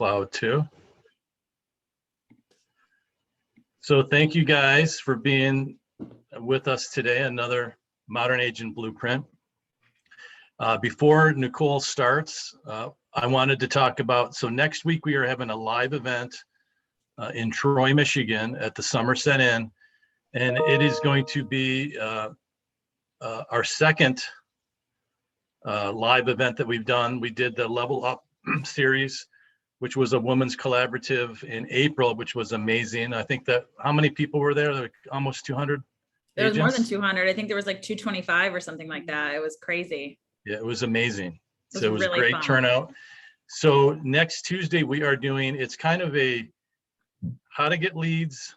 cloud too. So thank you guys for being with us today, another Modern Agent Blueprint. Before Nicole starts, I wanted to talk about, so next week we are having a live event in Troy, Michigan at the Somerset Inn, and it is going to be our second live event that we've done. We did the Level Up series, which was a women's collaborative in April, which was amazing. I think that, how many people were there? Like almost 200 There was agents? more than 200. I think there was like 225 or something like that. It was crazy. Yeah, it was amazing. It So it was really great fun. turnout. So next Tuesday we are doing, it's kind of a how to get leads,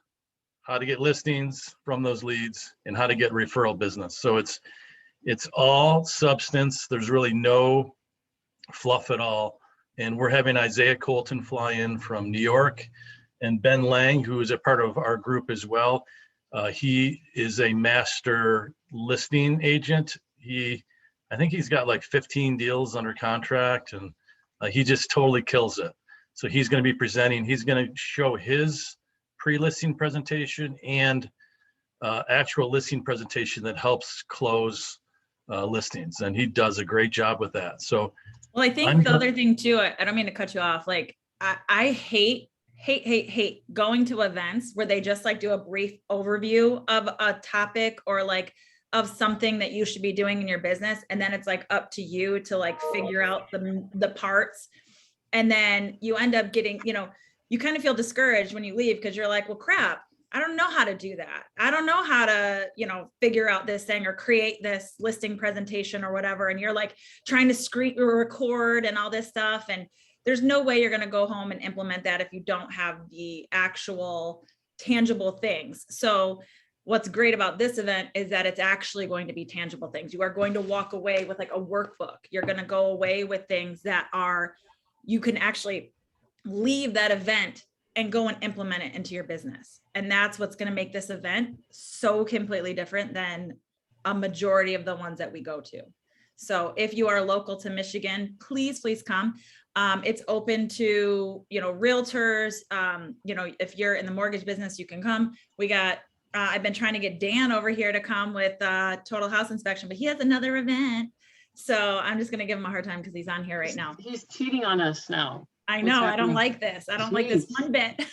how to get listings from those leads, and how to get referral business. So it's all substance. There's really no fluff at all. And we're having Isaiah Colton fly in from New York, and Ben Lang, who is a part of our group as well. He is a master listing agent. I think he's got like 15 deals under contract, and he just totally kills it. So he's going to be presenting. He's going to show his pre-listing presentation and actual listing presentation that helps close listings, and he does a great job with that. So, well, I think the other thing too, I don't mean to cut you off. Like I hate going to events where they just like do a brief overview of a topic or like of something that you should be doing in your business, and then it's like up to you to like figure out the parts, and then you end up getting, you kind of feel discouraged when you leave because you're like, well, crap, I don't know how to do that. I don't know how to, figure out this thing or create this listing presentation or whatever. And you're like trying to screen or record and all this stuff. And there's no way you're going to go home and implement that if you don't have the actual tangible things. So what's great about this event is that it's actually going to be tangible things. You are going to walk away with like a workbook. You're going to go away with things that you can actually leave that event and go and implement it into your business. And that's what's going to make this event so completely different than a majority of the ones that we go to. So if you are local to Michigan, please come. It's open to, realtors. If you're in the mortgage business, you can come. We got, I've been trying to get Dan over here to come with Total House Inspection, but he has another event. So I'm just going to give him a hard time because he's on here right now. He's cheating on us now. I know. I don't like this. I don't like this one bit.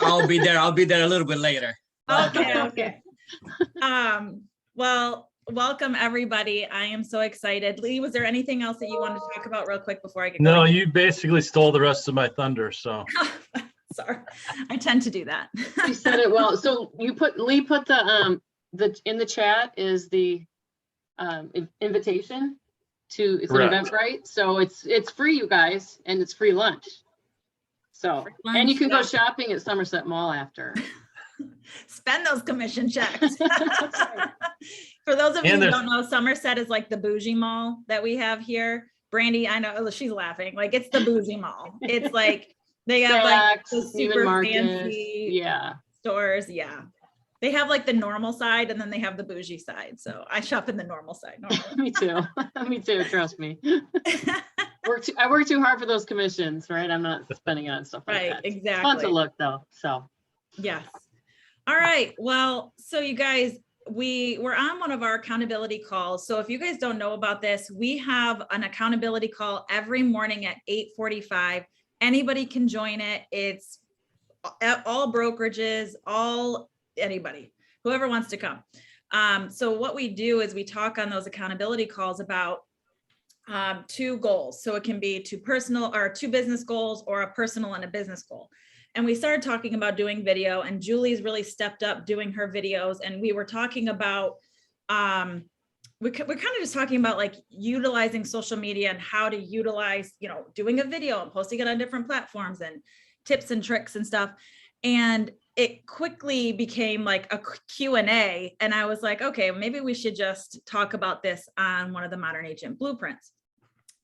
I'll be there a little bit later. Okay. Well, welcome everybody. I am so excited. Lee, was there anything else that you wanted to talk about real quick before I get going? No, you basically stole the rest of my thunder, so. Sorry, I tend to do that. You said it well. So Lee put the in the chat is the invitation to, it's an event, right? So it's free, you guys, and it's free lunch. So free lunch, and you can go shopping at Somerset Mall after. Spend those commission checks. For those of you who don't know, Somerset is like the bougie mall that we have here. Brandy, I know she's laughing. Like it's the bougie mall. It's like they have like the super fancy stores. Yeah. They have like the normal side and then they have the bougie side. So I shop in the normal side. Me too. Me too. Trust me. I work too hard for those commissions, right? I'm not spending on stuff like that. Exactly. It's fun to look though. So yes. All right. Well, so you guys, we're on one of our accountability calls. So if you guys don't know about this, we have an accountability call every morning at 8:45. Anybody can join it. It's all brokerages, anybody, whoever wants to come. So what we do is we talk on those accountability calls about two goals. So it can be two business goals or a personal and a business goal. And we started talking about doing video, and Julie's really stepped up doing her videos. And we were talking about, we're kind of just talking about like utilizing social media and how to utilize, doing a video and posting it on different platforms and tips and tricks and stuff. And it quickly became like a Q&A. And I was like, okay, maybe we should just talk about this on one of the Modern Agent Blueprints.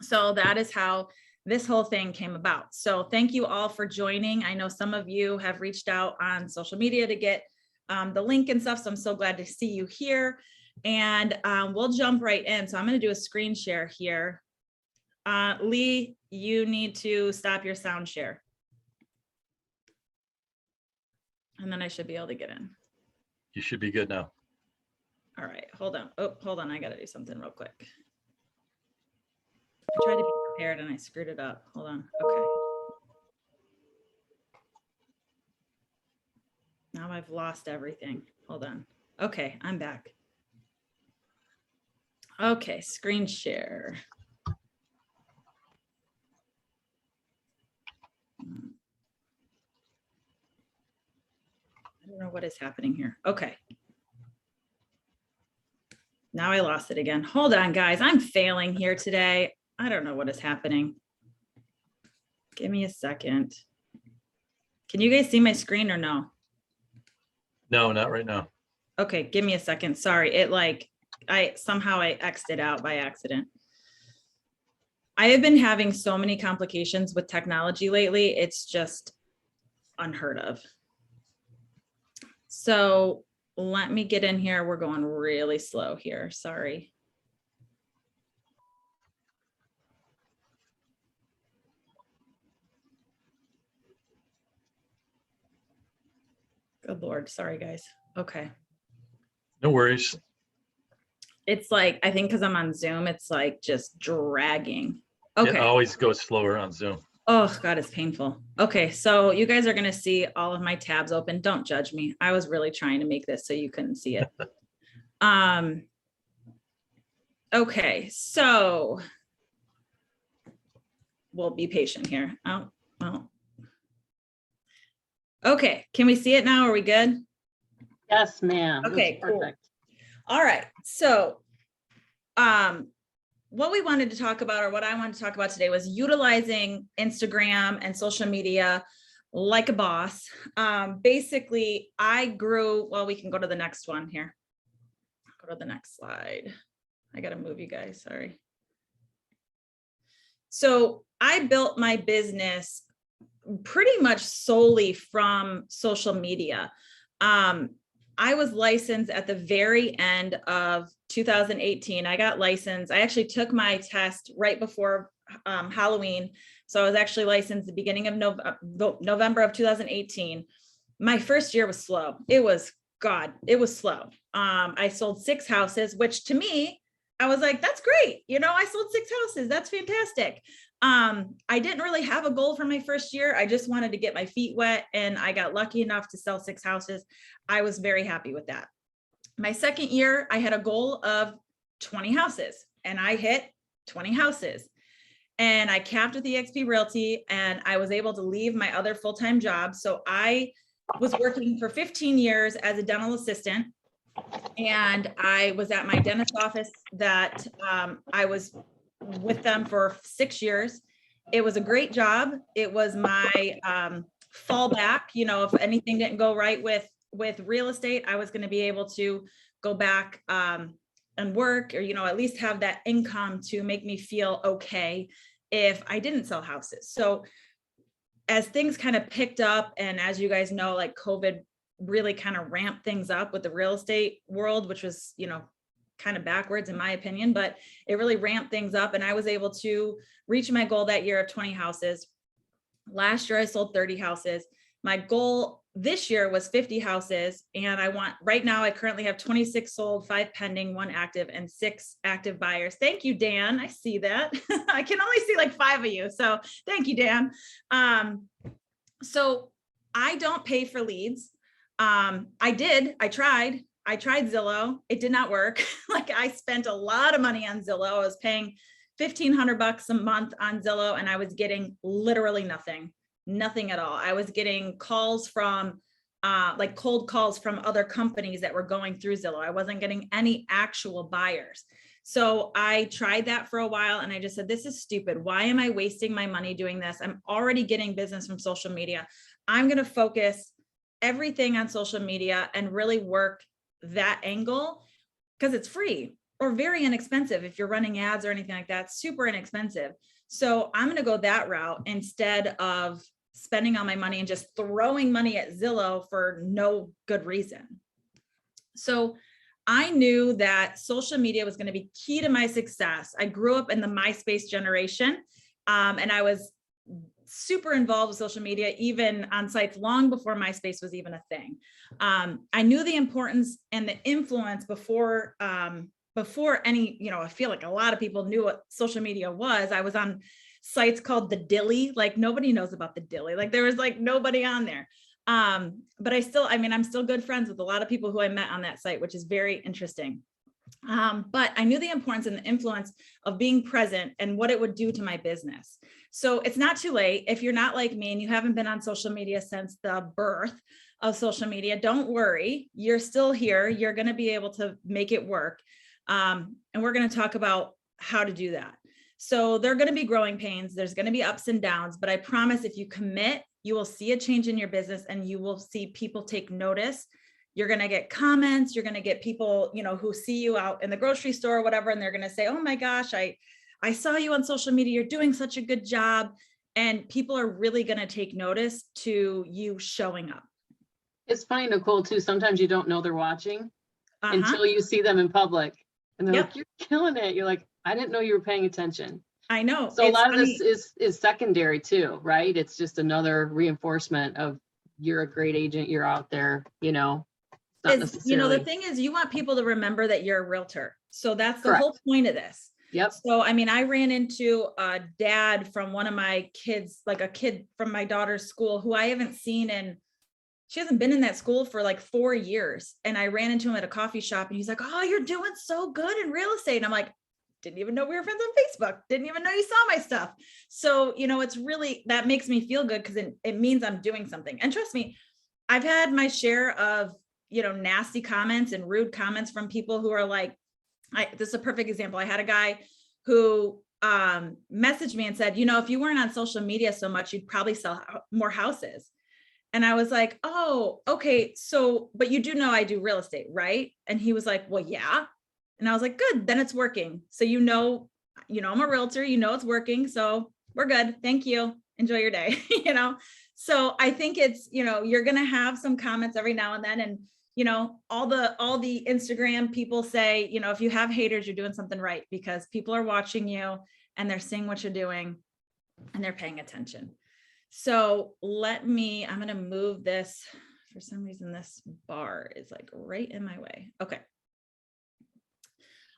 So that is how this whole thing came about. So thank you all for joining. I know some of you have reached out on social media to get the link and stuff. So I'm so glad to see you here. And we'll jump right in. So I'm going to do a screen share here. Lee, you need to stop your sound share. And then I should be able to get in. You should be good now. All right, hold on. Oh, hold on. I got to do something real quick. I tried to be prepared and I screwed it up. Hold on. Okay. Now I've lost everything. Hold on. Okay, I'm back. Okay, screen share. I don't know what is happening here. Okay. Now I lost it again. Hold on, guys. I'm failing here today. I don't know what is happening. Give me a second. Can you guys see my screen or no? No, not right now. Okay, give me a second. Sorry. It like, I X'd it out by accident. I have been having so many complications with technology lately. It's just unheard of. So let me get in here. We're going really slow here. Sorry. Good Lord. Sorry, guys. Okay. No worries. It's like, I think because I'm on Zoom, it's like just dragging. It Okay. always goes slower on Zoom. Oh God, it's painful. Okay, so you guys are gonna see all of my tabs open. Don't judge me. I was really trying to make this so you couldn't see it. Okay, so we'll be patient here. Oh, well. Okay, can we see it now? Are we good? Yes, ma'am. Okay, Looks cool. perfect. All right, so what we wanted to talk about, or what I wanted to talk about today, was utilizing Instagram and social media like a boss. Basically, I grew, well, we can go to the next one here. Go to the next slide. I got to move you guys, sorry. So I built my business pretty much solely from social media. I was licensed at the very end of 2018. I got licensed. I actually took my test right before Halloween. So I was actually licensed the beginning of November of 2018. My first year was slow. It was slow. I sold 6 houses, which to me, I was like, that's great. You know, I sold 6 houses. That's fantastic. I didn't really have a goal for my first year. I just wanted to get my feet wet, and I got lucky enough to sell 6 houses. I was very happy with that. My second year, I had a goal of 20 houses, and I hit 20 houses. And I capped with eXp Realty, and I was able to leave my other full-time job. So I was working for 15 years as a dental assistant, and I was at my dentist office that I was with them for 6 years. It was a great job. It was my fallback. You know, if anything didn't go right with real estate, I was going to be able to go back and work, or, you know, at least have that income to make me feel okay if I didn't sell houses. So as things kind of picked up, and as you guys know, like COVID really kind of ramped things up with the real estate world, which was, you know, kind of backwards in my opinion, but it really ramped things up, and I was able to reach my goal that year of 20 houses. Last year I sold 30 houses. My goal this year was 50 houses, and right now I currently have 26 sold, 5 pending, 1 active, and 6 active buyers. Thank you, Dan. I see that. I can only see like 5 of you, so thank you, Dan. So I don't pay for leads. I tried Zillow. It did not work. Like, I spent a lot of money on Zillow. I was paying $1,500 a month on Zillow, and I was getting literally nothing at all. I was getting calls from like cold calls from other companies that were going through Zillow. I wasn't getting any actual buyers. So I tried that for a while, and I just said, this is stupid. Why am I wasting my money doing this? I'm already getting business from social media. I'm going to focus everything on social media and really work that angle, because it's free or very inexpensive. If you're running ads or anything like that, super inexpensive. So I'm going to go that route instead of spending all my money and just throwing money at Zillow for no good reason. So I knew that social media was going to be key to my success. I grew up in the MySpace generation, and I was super involved with social media, even on sites long before MySpace was even a thing. I knew the importance and the influence before any, I feel like a lot of people knew what social media was. I was on sites called the Dilly, like nobody knows about the Dilly. Like there was like nobody on there. But I'm still good friends with a lot of people who I met on that site, which is very interesting. But I knew the importance and the influence of being present and what it would do to my business. So it's not too late. If you're not like me and you haven't been on social media since the birth of social media, don't worry, you're still here. You're going to be able to make it work. And we're going to talk about how to do that. So there are going to be growing pains. There's going to be ups and downs, but I promise if you commit, you will see a change in your business and you will see people take notice. You're going to get comments. You're going to get people, who see you out in the grocery store or whatever, and they're going to say, oh my gosh, I saw you on social media. You're doing such a good job. And people are really going to take notice to you showing up. It's funny, Nicole, too. Sometimes you don't know they're watching until you see them in public. And they're like, you're killing it. You're like, I didn't know you were paying attention. I know. So a lot of this is secondary too, right? It's just another reinforcement of you're a great agent. You're out there, not necessarily. The thing is you want people to remember that you're a realtor. So that's the whole point of this. Yep. So, I ran into a dad from one of my kids, like a kid from my daughter's school who I haven't seen she hasn't been in that school for like 4 years. And I ran into him at a coffee shop and he's like, oh, you're doing so good in real estate. And I'm like, didn't even know we were friends on Facebook. Didn't even know you saw my stuff. So, it's really, that makes me feel good because it means I'm doing something. And trust me, I've had my share of, nasty comments and rude comments from people who are like, this is a perfect example. I had a guy who messaged me and said, if you weren't on social media so much, you'd probably sell more houses. And I was like, oh, okay. So, but you do know I do real estate, right? And he was like, well, yeah. And I was like, good, then it's working. So, I'm a realtor, it's working. So we're good. Thank you. Enjoy your day. So I think it's, you're going to have some comments every now and then. And, all the Instagram people say, if you have haters, you're doing something right because people are watching you and they're seeing what you're doing and they're paying attention. So I'm going to move this. For some reason, this bar is like right in my way. Okay.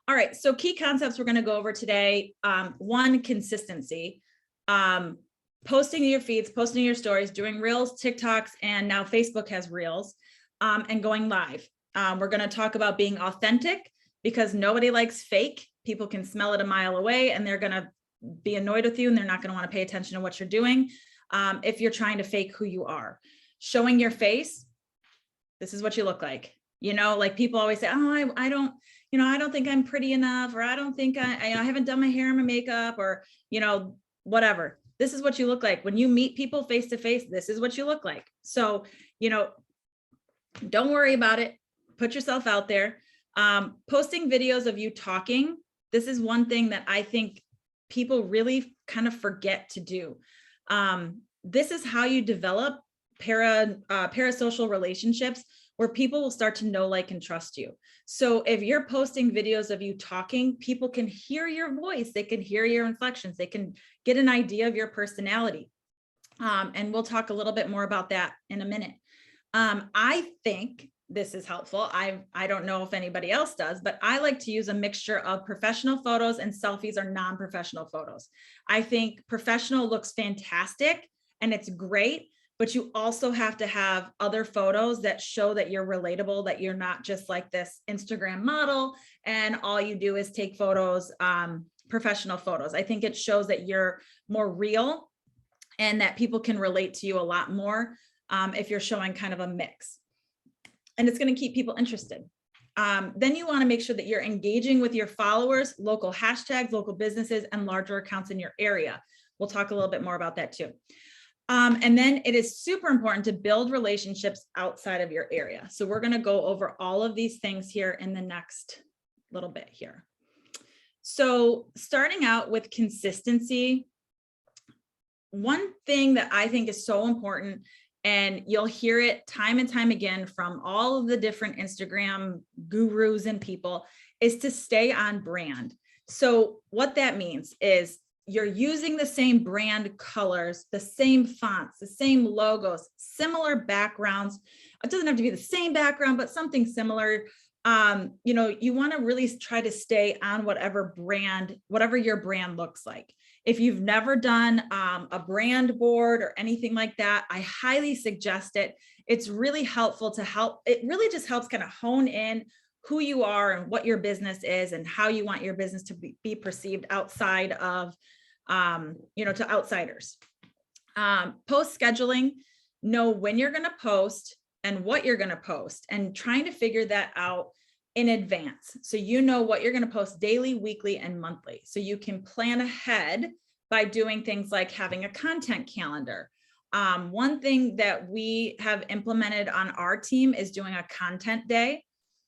All right. So key concepts we're going to go over today. One, consistency. Posting your feeds, posting your stories, doing reels, TikToks, and now Facebook has reels, and going live. We're going to talk about being authentic because nobody likes fake. People can smell it a mile away and they're going to be annoyed with you and they're not going to want to pay attention to what you're doing. If you're trying to fake who you are, showing your face, this is what you look like. Like people always say, oh, I don't think I'm pretty enough, or I don't think I haven't done my hair and my makeup, or, whatever. This is what you look like. When you meet people face to face, this is what you look like. So, don't worry about it. Put yourself out there. Posting videos of you talking. This is one thing that I think people really kind of forget to do. This is how you develop parasocial relationships where people will start to know, like, and trust you. So if you're posting videos of you talking, people can hear your voice, they can hear your inflections, they can get an idea of your personality. And we'll talk a little bit more about that in a minute. I think this is helpful. I don't know if anybody else does, but I like to use a mixture of professional photos and selfies or non-professional photos. I think professional looks fantastic and it's great, but you also have to have other photos that show that you're relatable, that you're not just like this Instagram model and all you do is take photos, professional photos. I think it shows that you're more real and that people can relate to you a lot more if you're showing kind of a mix. And it's going to keep people interested. Then you want to make sure that you're engaging with your followers, local hashtags, local businesses, and larger accounts in your area. We'll talk a little bit more about that too. And then it is super important to build relationships outside of your area. So we're going to go over all of these things here in the next little bit here. So starting out with consistency, one thing that I think is so important, and you'll hear it time and time again from all of the different Instagram gurus and people, is to stay on brand. So what that means is you're using the same brand colors, the same fonts, the same logos, similar backgrounds. It doesn't have to be the same background, but something similar. You know, you want to really try to stay on whatever your brand looks like. If you've never done a brand board or anything like that, I highly suggest it. It's really helpful it really just helps kind of hone in who you are and what your business is and how you want your business to be perceived outside of, you know, to outsiders. Post scheduling, know when you're going to post and what you're going to post, and trying to figure that out in advance. So you know what you're going to post daily, weekly, and monthly. So you can plan ahead by doing things like having a content calendar. One thing that we have implemented on our team is doing a content day.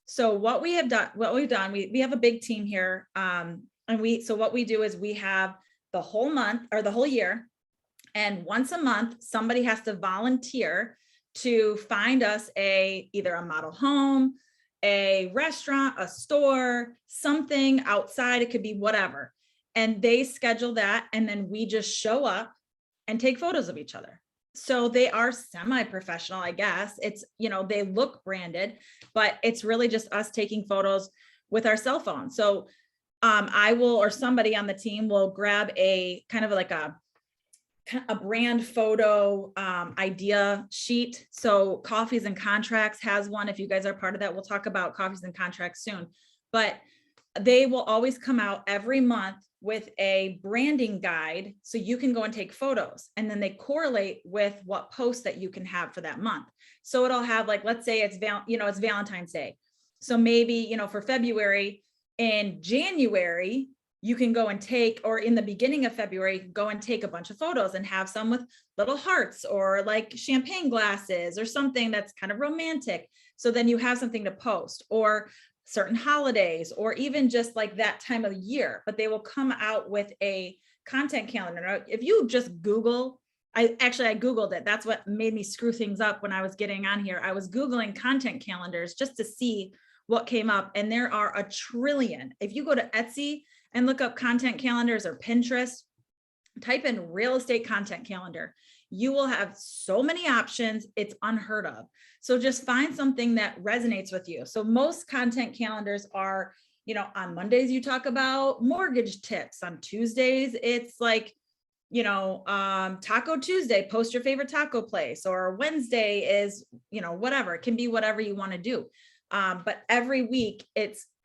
So what we've done, we have a big team here. So what we do is we have the whole month or the whole year. And once a month, somebody has to volunteer to find us either a model home, a restaurant, a store, something outside. It could be whatever. And they schedule that. And then we just show up and take photos of each other. So they are semi-professional, I guess. It's, you know, they look branded, but it's really just us taking photos with our cell phone. So I will, or somebody on the team will grab a kind of like a brand photo idea sheet. So Coffees and Contracts has one. If you guys are part of that, we'll talk about Coffees and Contracts soon. But they will always come out every month with a branding guide, so you can go and take photos, and then they correlate with what posts that you can have for that month. So it'll have, like, let's say it's Valentine's Day. So maybe, you know, for February, in January, you can go and take, or in the beginning of February, go and take a bunch of photos and have some with little hearts or like champagne glasses or something that's kind of romantic. So then you have something to post, or certain holidays, or even just like that time of year. But they will come out with a content calendar. Now, if you just Google, I Googled it. That's what made me screw things up when I was getting on here. I was Googling content calendars just to see what came up. And there are a trillion. If you go to Etsy and look up content calendars, or Pinterest, type in real estate content calendar, you will have so many options. It's unheard of. So just find something that resonates with you. So most content calendars are, you know, on Mondays, you talk about mortgage tips. On Tuesdays, it's like, you know, Taco Tuesday, post your favorite taco place, or Wednesday is, you know, whatever. It can be whatever you want to do. But every week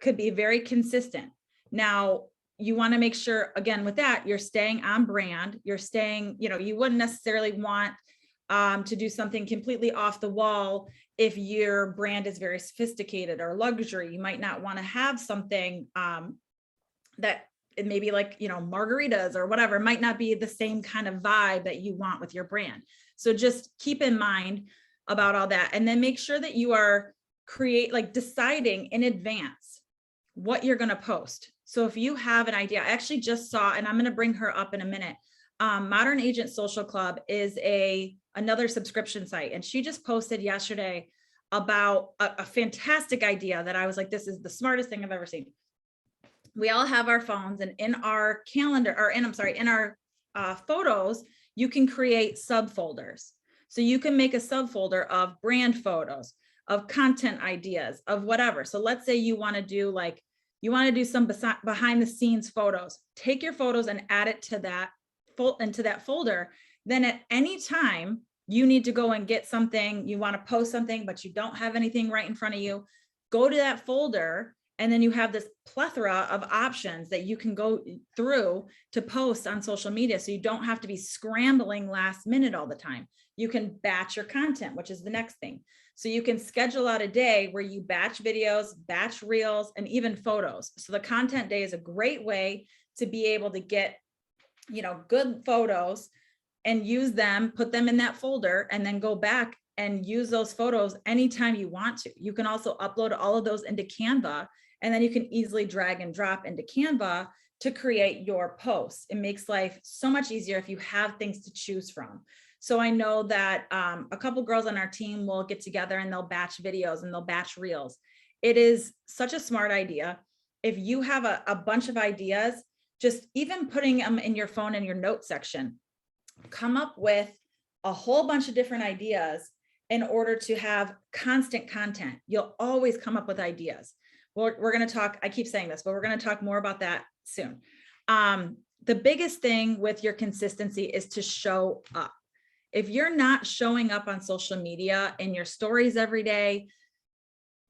could be very consistent. Now, you want to make sure, again, with that, you're staying on brand. You're staying, you know, you wouldn't necessarily want to do something completely off the wall if your brand is very sophisticated or luxury. You might not want to have something that it may be like, you know, margaritas or whatever. It might not be the same kind of vibe that you want with your brand. So just keep in mind about all that, and then make sure that you are deciding in advance what you're going to post. So if you have an idea, I actually just saw, and I'm going to bring her up in a minute. Modern Agent Social Club is another subscription site. And she just posted yesterday about a fantastic idea that I was like, this is the smartest thing I've ever seen. We all have our phones, and in our calendar, in our photos, you can create subfolders. So you can make a subfolder of brand photos, of content ideas, of whatever. So let's say you want to do some behind the scenes photos. Take your photos and add it to that into that folder. Then at any time you need to go and get something, you want to post something, but you don't have anything right in front of you, go to that folder, and then you have this plethora of options that you can go through to post on social media. So you don't have to be scrambling last minute all the time. You can batch your content, which is the next thing. So you can schedule out a day where you batch videos, batch reels, and even photos. So the content day is a great way to be able to get, you know, good photos and use them, put them in that folder, and then go back and use those photos anytime you want to. You can also upload all of those into Canva, and then you can easily drag and drop into Canva to create your posts. It makes life so much easier if you have things to choose from. So I know that a couple girls on our team will get together and they'll batch videos and they'll batch reels. It is such a smart idea. If you have a bunch of ideas, just even putting them in your phone in your note section, come up with a whole bunch of different ideas in order to have constant content. You'll always come up with ideas. We're going to talk, I keep saying this, but we're going to talk more about that soon. The biggest thing with your consistency is to show up. If you're not showing up on social media in your stories every day,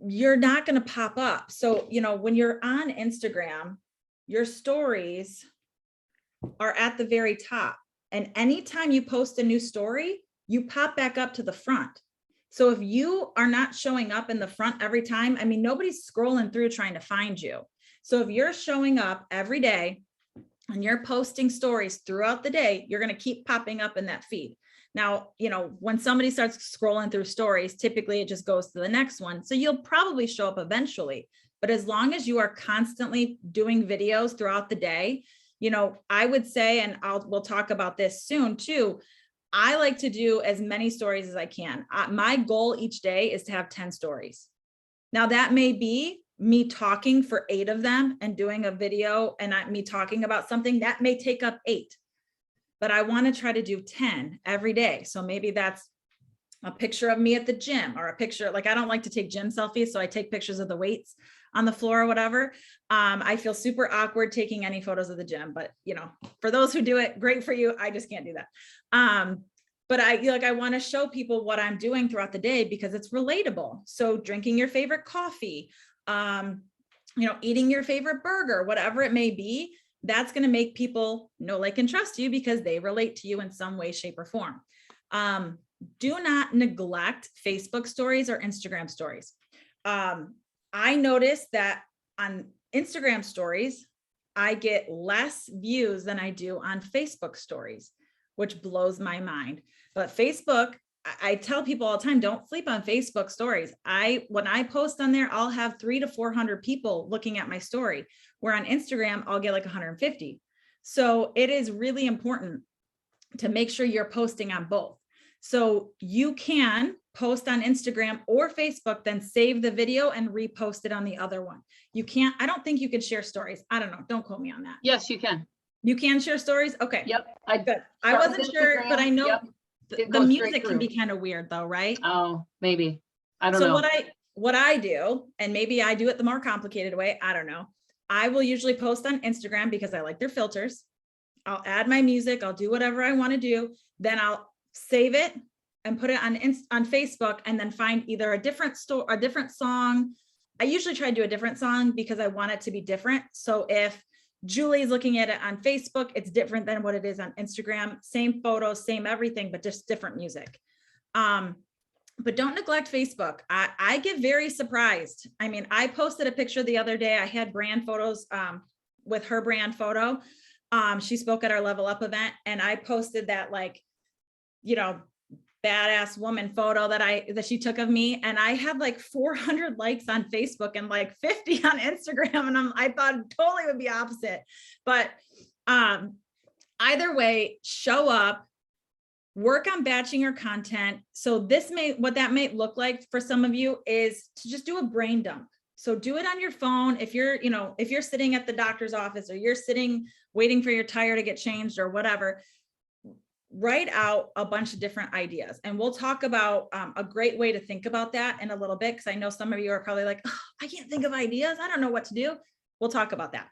you're not going to pop up. So, you know, when you're on Instagram, your stories are at the very top. And anytime you post a new story, you pop back up to the front. So if you are not showing up in the front every time, I mean, nobody's scrolling through trying to find you. So if you're showing up every day and you're posting stories throughout the day, you're going to keep popping up in that feed. Now, you know, when somebody starts scrolling through stories, typically it just goes to the next one. So you'll probably show up eventually. But as long as you are constantly doing videos throughout the day, you know, I would say, and we'll talk about this soon too, I like to do as many stories as I can. My goal each day is to have 10 stories. Now that may be me talking for 8 of them and doing a video and me talking about something that may take up 8, but I want to try to do 10 every day. So maybe that's a picture of me at the gym, or a picture, like I don't like to take gym selfies, so I take pictures of the weights on the floor or whatever. I feel super awkward taking any photos of the gym, but you know, for those who do it, great for you. I just can't do that. But I want to show people what I'm doing throughout the day because it's relatable. So drinking your favorite coffee, you know, eating your favorite burger, whatever it may be, that's going to make people know, like, and trust you because they relate to you in some way, shape, or form. Do not neglect Facebook stories or Instagram stories. I noticed that on Instagram stories, I get less views than I do on Facebook stories, which blows my mind. But Facebook, I tell people all the time, don't sleep on Facebook stories. When I post on there, I'll have 300 to 400 people looking at my story, where on Instagram, I'll get like 150. So it is really important to make sure you're posting on both. So you can post on Instagram or Facebook, then save the video and repost it on the other one. You can't, I don't think you could share stories. I don't know. Don't quote me on that. Yes, you can. You can share stories? Okay. Yep. Good. I wasn't sure, but I know the music can be through. kind of weird though, right? Oh, maybe. I don't So know. what I do, and maybe I do it the more complicated way, I don't know. I will usually post on Instagram because I like their filters. I'll add my music. I'll do whatever I want to do. Then I'll save it and put it on Facebook, and then find either a different song. I usually try to do a different song because I want it to be different. So if Julie's looking at it on Facebook, it's different than what it is on Instagram. Same photos, same everything, but just different music. But don't neglect Facebook. I get very surprised. I mean, I posted a picture the other day. I had brand photos with her brand photo. She spoke at our Level Up event, and I posted that, like, you know, badass woman photo that she took of me, and I had like 400 likes on Facebook and like 50 on Instagram, and I thought totally would be opposite. But either way, show up, work on batching your content. So what that may look like for some of you is to just do a brain dump. So do it on your phone. If you're sitting at the doctor's office, or you're sitting waiting for your tire to get changed or whatever, write out a bunch of different ideas. And we'll talk about a great way to think about that in a little bit, because I know some of you are probably like, oh, I can't think of ideas. I don't know what to do. We'll talk about that.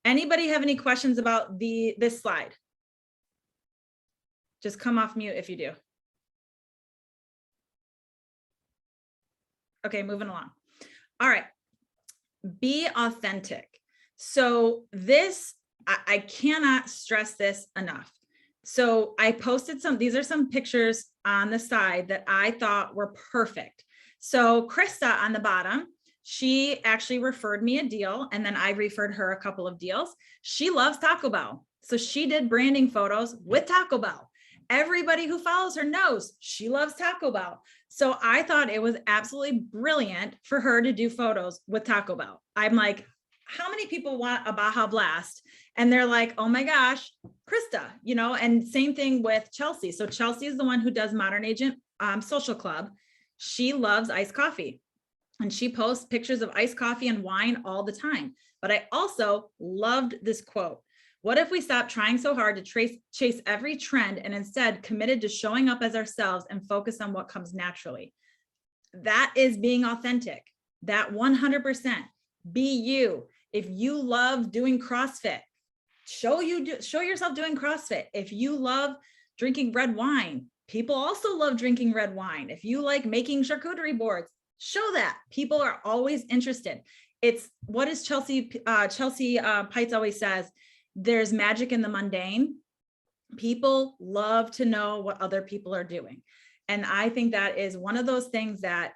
Anybody have any questions about this slide? Just come off mute if you do. Okay, moving along. All right, be authentic. So this, I cannot stress this enough. So I posted these are some pictures on the side that I thought were perfect. So Krista on the bottom, she actually referred me a deal, and then I referred her a couple of deals. She loves Taco Bell. So she did branding photos with Taco Bell. Everybody who follows her knows she loves Taco Bell. So I thought it was absolutely brilliant for her to do photos with Taco Bell. I'm like, how many people want a Baja Blast? And they're like, oh my gosh, Krista, you know, and same thing with Chelsea. So Chelsea is the one who does Modern Agent Social Club. She loves iced coffee. And she posts pictures of iced coffee and wine all the time. But I also loved this quote. What if we stopped trying so hard to chase every trend and instead committed to showing up as ourselves and focus on what comes naturally? That is being authentic. That 100%. Be you. If you love doing CrossFit, show yourself doing CrossFit. If you love drinking red wine, people also love drinking red wine. If you like making charcuterie boards, show that. People are always interested. It's what is Chelsea Pites always says, there's magic in the mundane. People love to know what other people are doing. And I think that is one of those things that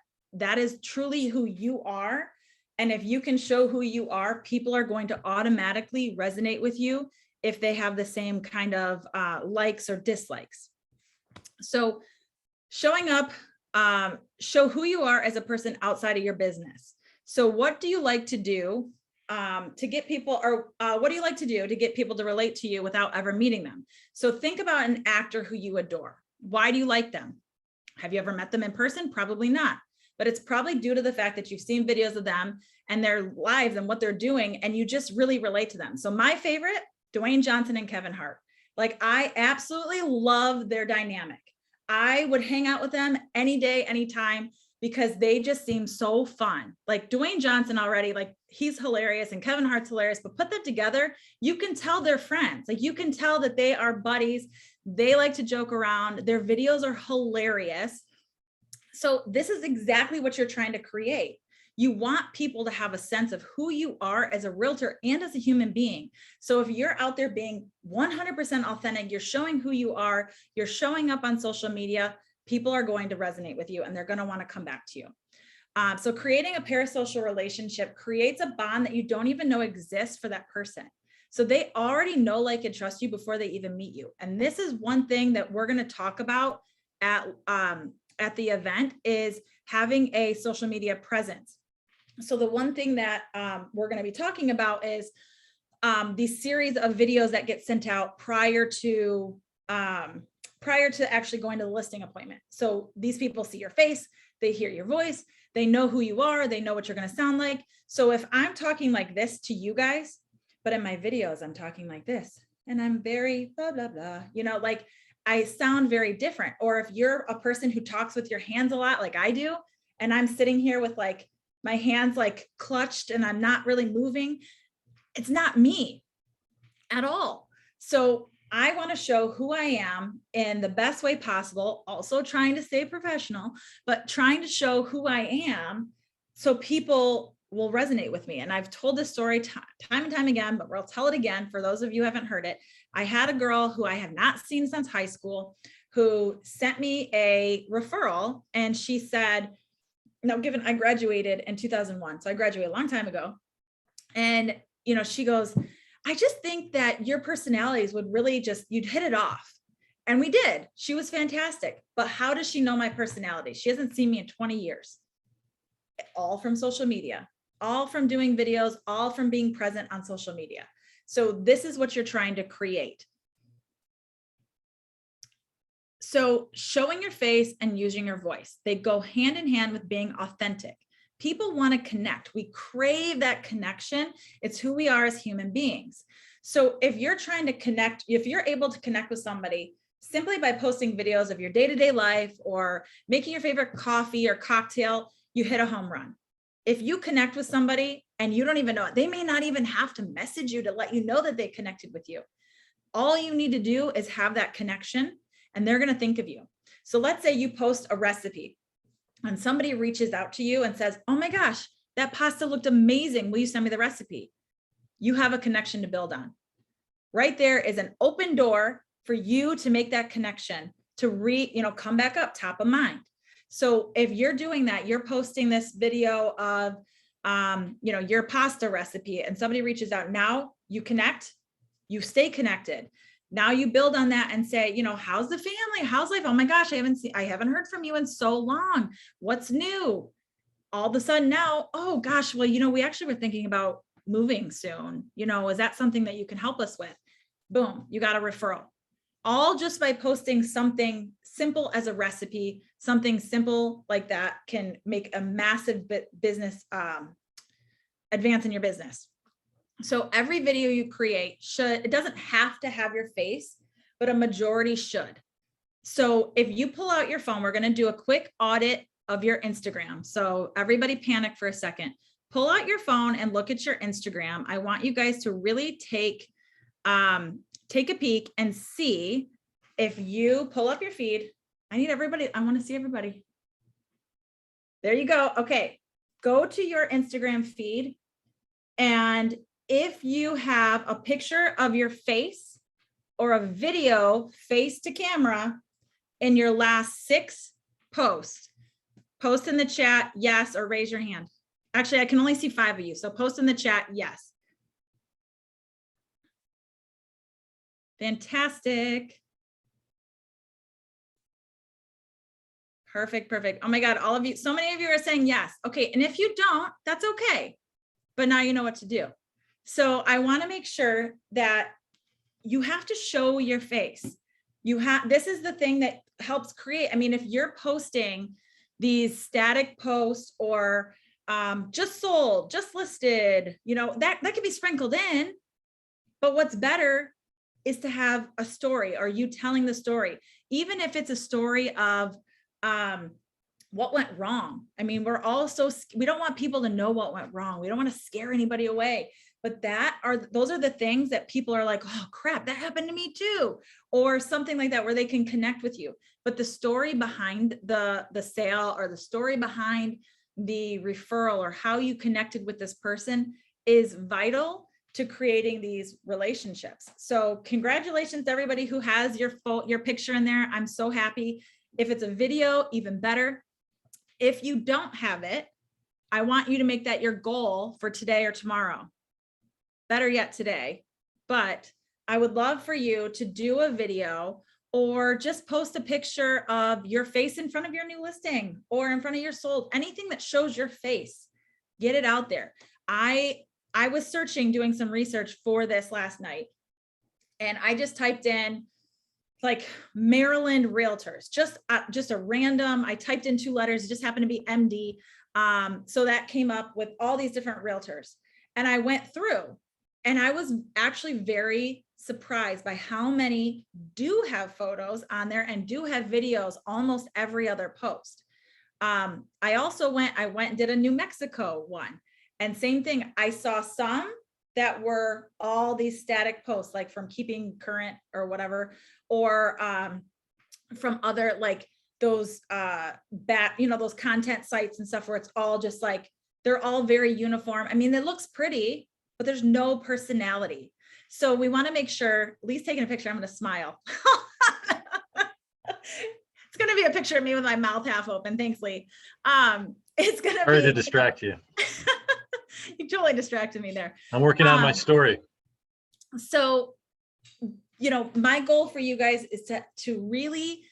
is truly who you are. And if you can show who you are, people are going to automatically resonate with you if they have the same kind of likes or dislikes. So showing up, show who you are as a person outside of your business. So what do you like to do to get people, or what do you like to do to get people to relate to you without ever meeting them? So think about an actor who you adore. Why do you like them? Have you ever met them in person? Probably not. But it's probably due to the fact that you've seen videos of them and their lives and what they're doing, and you just really relate to them. So my favorite, Dwayne Johnson and Kevin Hart. Like, I absolutely love their dynamic. I would hang out with them any day, anytime, because they just seem so fun. Like Dwayne Johnson already, like he's hilarious and Kevin Hart's hilarious, but put that together, you can tell they're friends. Like you can tell that they are buddies. They like to joke around. Their videos are hilarious. So this is exactly what you're trying to create. You want people to have a sense of who you are as a realtor and as a human being. So if you're out there being 100% authentic, you're showing who you are, you're showing up on social media, people are going to resonate with you and they're going to want to come back to you. So creating a parasocial relationship creates a bond that you don't even know exists for that person. So they already know, like, and trust you before they even meet you. And this is one thing that we're going to talk about at the event, is having a social media presence. So the one thing that we're going to be talking about is these series of videos that get sent out prior to actually going to the listing appointment. So these people see your face, they hear your voice, they know who you are, they know what you're going to sound like. So if I'm talking like this to you guys, but in my videos, I'm talking like this, and I'm very blah, blah, blah, you know, like I sound very different. Or if you're a person who talks with your hands a lot, like I do, and I'm sitting here with like my hands like clutched and I'm not really moving, it's not me at all. So I want to show who I am in the best way possible, also trying to stay professional, but trying to show who I am so people will resonate with me. And I've told this story time and time again, but we'll tell it again for those of you who haven't heard it. I had a girl who I have not seen since high school who sent me a referral, and she said, now given I graduated in 2001, so I graduated a long time ago. And, you know, she goes, I just think that your personalities would really just, you'd hit it off. And we did. She was fantastic. But how does she know my personality? She hasn't seen me in 20 years. All from social media, all from doing videos, all from being present on social media. So this is what you're trying to create. So showing your face and using your voice, they go hand in hand with being authentic. People want to connect. We crave that connection. It's who we are as human beings. So if you're trying to connect, if you're able to connect with somebody simply by posting videos of your day-to-day life or making your favorite coffee or cocktail, you hit a home run. If you connect with somebody and you don't even know it, they may not even have to message you to let you know that they connected with you. All you need to do is have that connection, and they're going to think of you. So let's say you post a recipe and somebody reaches out to you and says, oh my gosh, that pasta looked amazing. Will you send me the recipe? You have a connection to build on. Right there is an open door for you to make that connection, to come back up top of mind. So if you're doing that, you're posting this video of, your pasta recipe, and somebody reaches out, now you connect, you stay connected. Now you build on that and say, how's the family? How's life? Oh my gosh, I haven't heard from you in so long. What's new? All of a sudden now, oh gosh, well, we actually were thinking about moving soon. Is that something that you can help us with? Boom, you got a referral. all just by posting something simple as a recipe, something simple like that can make a massive business advance in your business. So every video you create it doesn't have to have your face, but a majority should. So if you pull out your phone, we're going to do a quick audit of your Instagram. So everybody panic for a second. Pull out your phone and look at your Instagram. I want you guys to really take a peek and see if you pull up your feed. I need everybody. I want to see everybody. There you go. Okay. Go to your Instagram feed. And if you have a picture of your face or a video face to camera in your last 6 posts, post in the chat, yes, or raise your hand. Actually, I can only see 5 of you. So post in the chat, yes. Fantastic. Perfect, perfect. Oh my God, all of you, so many of you are saying yes. Okay, and if you don't, that's okay. But now you know what to do. So I want to make sure that you have to show your face. This is the thing that helps create. I mean, if you're posting these static posts or just sold, just listed, you know, that can be sprinkled in. But what's better is to have a story, or you telling the story, even if it's a story of what went wrong. I mean, we don't want people to know what went wrong. We don't want to scare anybody away. But those are the things that people are like, oh crap, that happened to me too, or something like that, where they can connect with you. But the story behind the sale, or the story behind the referral, or how you connected with this person is vital to creating these relationships. So congratulations to everybody who has your picture in there. I'm so happy. If it's a video, even better. If you don't have it, I want you to make that your goal for today or tomorrow. Better yet, today. But I would love for you to do a video, or just post a picture of your face in front of your new listing, or in front of your sold, anything that shows your face. Get it out there. I was doing some research for this last night, and I just typed in like Maryland realtors, just a random, I typed in 2 letters, it just happened to be MD. So that came up with all these different realtors, and I went through, and I was actually very surprised by how many do have photos on there and do have videos almost every other post. I went and did a New Mexico one, and same thing. I saw some that were all these static posts, like from Keeping Current or whatever, or from other, like those those content sites and stuff, where it's all just like, they're all very uniform. I mean, it looks pretty, but there's no personality. So we want to make sure, Lee's taking a picture. I'm going to smile. It's going to be a picture of me with my mouth half open. Thanks, Lee. It's going to be to distract you. You totally distracted me there. I'm working on my story. So, my goal for you guys is to really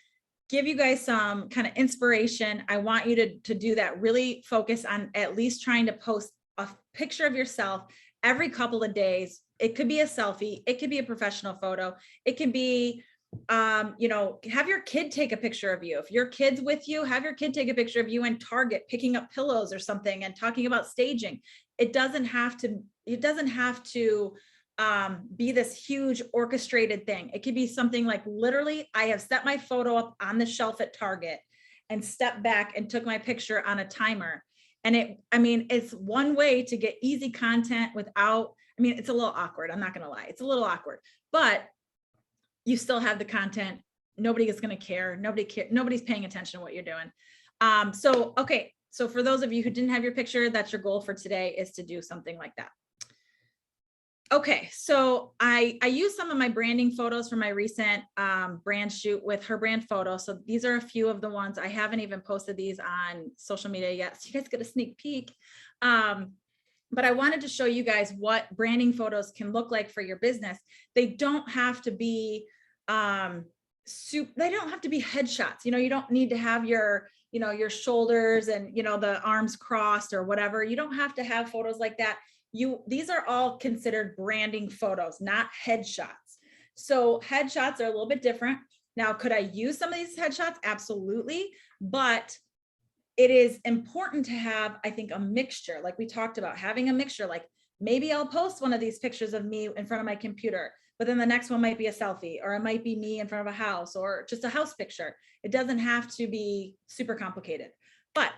give you guys some kind of inspiration. I want you to do that. Really focus on at least trying to post a picture of yourself every couple of days. It could be a selfie. It could be a professional photo. It can be, have your kid take a picture of you. If your kid's with you, have your kid take a picture of you in Target, picking up pillows or something and talking about staging. It doesn't have to be this huge orchestrated thing. It could be something like, literally, I have set my photo up on the shelf at Target and stepped back and took my picture on a timer. And it's one way to get easy content without, it's a little awkward. I'm not going to lie. It's a little awkward, but you still have the content. Nobody is going to care. Nobody's paying attention to what you're doing. So for those of you who didn't have your picture, that's your goal for today, is to do something like that. Okay, so I used some of my branding photos from my recent brand shoot with her brand photo. So these are a few of the ones. I haven't even posted these on social media yet, so you guys get a sneak peek. But I wanted to show you guys what branding photos can look like for your business. They don't have to be they don't have to be headshots. You don't need to have your shoulders and the arms crossed or whatever. You don't have to have photos like that. These are all considered branding photos, not headshots. So headshots are a little bit different. Now, could I use some of these headshots? Absolutely. But it is important to have, I think, a mixture, like we talked about, having a mixture. Like maybe I'll post one of these pictures of me in front of my computer, but then the next one might be a selfie, or it might be me in front of a house, or just a house picture. It doesn't have to be super complicated, but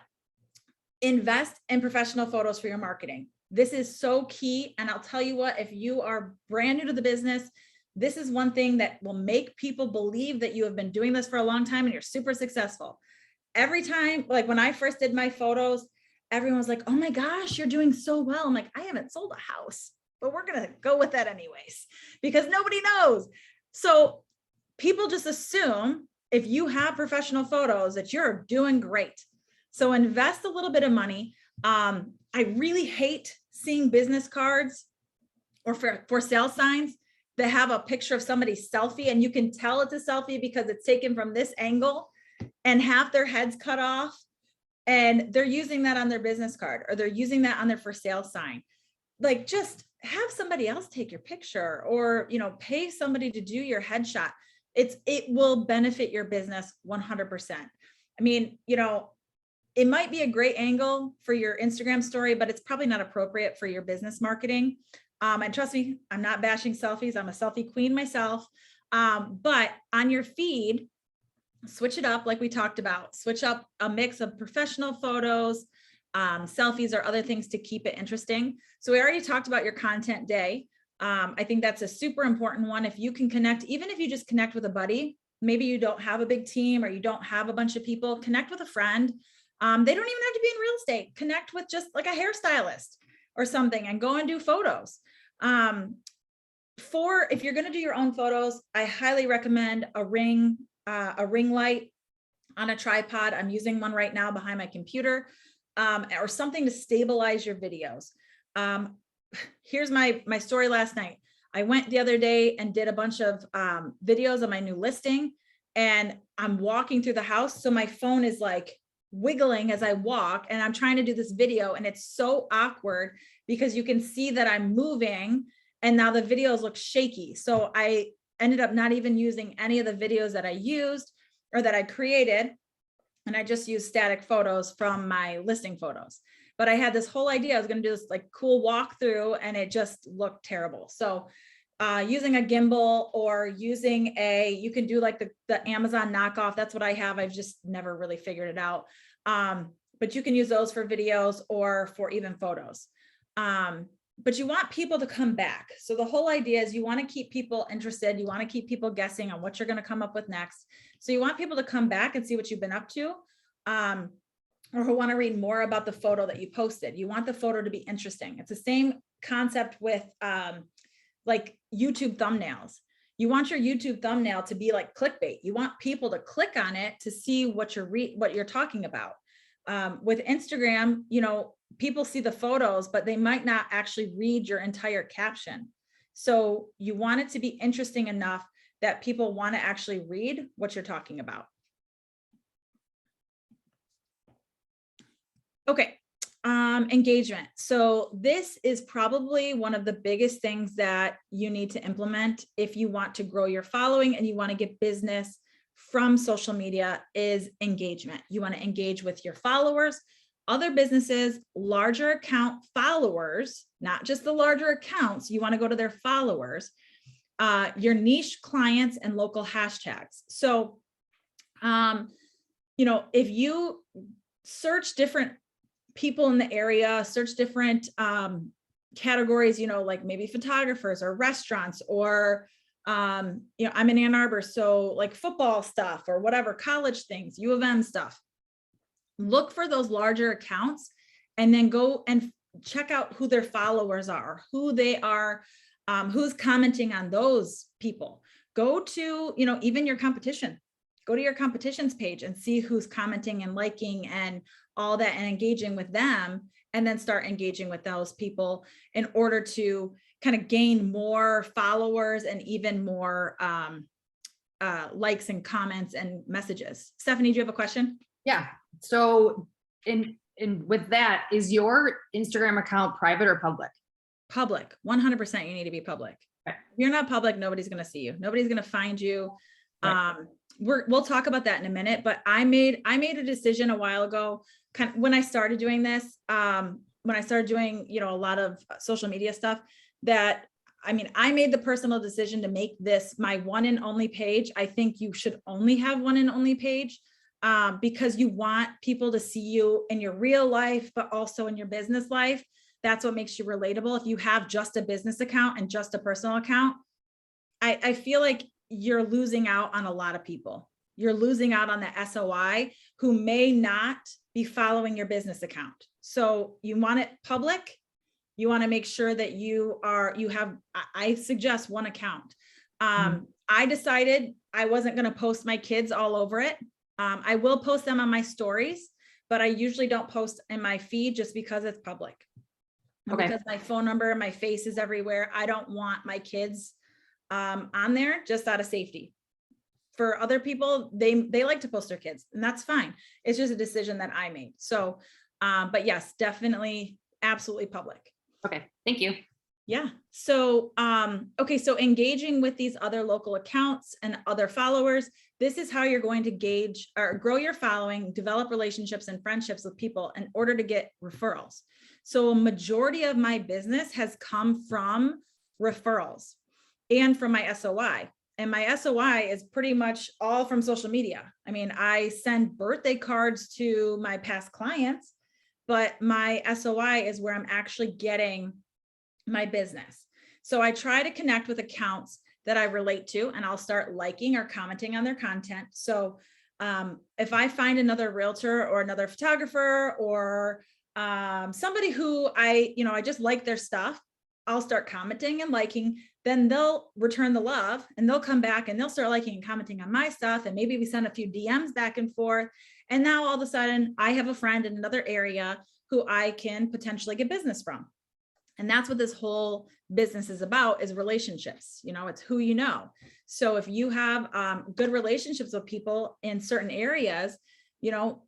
invest in professional photos for your marketing. This is so key. And I'll tell you what, if you are brand new to the business, this is one thing that will make people believe that you have been doing this for a long time and you're super successful. Every time, like when I first did my photos, everyone was like, oh my gosh, you're doing so well. I'm like, I haven't sold a house, but we're going to go with that anyways, because nobody knows. So people just assume if you have professional photos that you're doing great. So invest a little bit of money. I really hate seeing business cards or for sale signs that have a picture of somebody's selfie, and you can tell it's a selfie because it's taken from this angle and half their heads cut off, and they're using that on their business card, or they're using that on their for sale sign. Like, just have somebody else take your picture, or, you know, pay somebody to do your headshot. It will benefit your business 100%. I mean, you know, it might be a great angle for your Instagram story, but it's probably not appropriate for your business marketing. And trust me, I'm not bashing selfies. I'm a selfie queen myself. But on your feed, switch it up like we talked about. Switch up a mix of professional photos, selfies, or other things to keep it interesting. So we already talked about your content day. I think that's a super important one. If you can connect, even if you just connect with a buddy, maybe you don't have a big team or you don't have a bunch of people, connect with a friend. They don't even have to be in real estate. Connect with just like a hairstylist or something and go and do photos. If you're going to do your own photos, I highly recommend a ring light on a tripod. I'm using one right now behind my computer, or something to stabilize your videos. Here's my story last night. I went the other day and did a bunch of videos of my new listing, and I'm walking through the house. So my phone is like wiggling as I walk, and I'm trying to do this video, and it's so awkward because you can see that I'm moving, and now the videos look shaky. So I ended up not even using any of the videos that I used or that I created. And I just used static photos from my listing photos. But I had this whole idea. I was going to do this like cool walkthrough, and it just looked terrible. So using a gimbal, or using you can do like the Amazon knockoff. That's what I have. I've just never really figured it out. But you can use those for videos or for even photos. But you want people to come back. So the whole idea is you want to keep people interested. You want to keep people guessing on what you're going to come up with next. So you want people to come back and see what you've been up to, or who want to read more about the photo that you posted. You want the photo to be interesting. It's the same concept with like YouTube thumbnails. You want your YouTube thumbnail to be like clickbait. You want people to click on it to see what you're talking about. With Instagram, you know, people see the photos, but they might not actually read your entire caption. So you want it to be interesting enough that people want to actually read what you're talking about. Okay. Engagement. So this is probably one of the biggest things that you need to implement if you want to grow your following and you want to get business from social media, is engagement. You want to engage with your followers, other businesses, larger account followers, not just the larger accounts. You want to go to their followers, your niche clients, and local hashtags. So, you know, if you search different people in the area, search different categories, you know, like maybe photographers or restaurants, or you know, I'm in Ann Arbor, so like football stuff or whatever, college things, U of M stuff. Look for those larger accounts and then go and check out who their followers are, who they are, who's commenting on those people. Go to, you know, even your competition. Go to your competitions page and see who's commenting and liking and all that, and engaging with them, and then start engaging with those people in order to kind of gain more followers and even more likes and comments and messages. Stephanie, do you have a question? Yeah. So with that, is your Instagram account private or public? Public. 100% you need to be public. If you're not public, nobody's going to see you. Nobody's going to find you. Right. We'll talk about that in a minute, but I made a decision a while ago, kind of when I started doing this, when I started doing, a lot of social media stuff, that, I made the personal decision to make this my one and only page. I think you should only have one and only page, because you want people to see you in your real life, but also in your business life. That's what makes you relatable. If you have just a business account and just a personal account, I feel like you're losing out on a lot of people. You're losing out on the SOI who may not be following your business account. So you want it public. You want to make sure that I suggest one account. I decided I wasn't going to post my kids all over it. I will post them on my stories, but I usually don't post in my feed just because it's public. Okay. Because my phone number, my face is everywhere. I don't want my kids on there just out of safety. For other people, they like to post their kids, and that's fine. It's just a decision that I made. So, but yes, definitely, absolutely public. Okay, thank you. Yeah. So, okay. So engaging with these other local accounts and other followers, this is how you're going to gauge or grow your following, develop relationships and friendships with people in order to get referrals. So a majority of my business has come from referrals and from my SOI. And my SOI is pretty much all from social media. I send birthday cards to my past clients, but my SOI is where I'm actually getting my business. So I try to connect with accounts that I relate to, and I'll start liking or commenting on their content. So if I find another realtor or another photographer or somebody who I just like their stuff, I'll start commenting and liking. Then they'll return the love and they'll come back and they'll start liking and commenting on my stuff. And maybe we send a few DMs back and forth. And now all of a sudden I have a friend in another area who I can potentially get business from. And that's what this whole business is about, is relationships. It's who you know. So if you have good relationships with people in certain areas,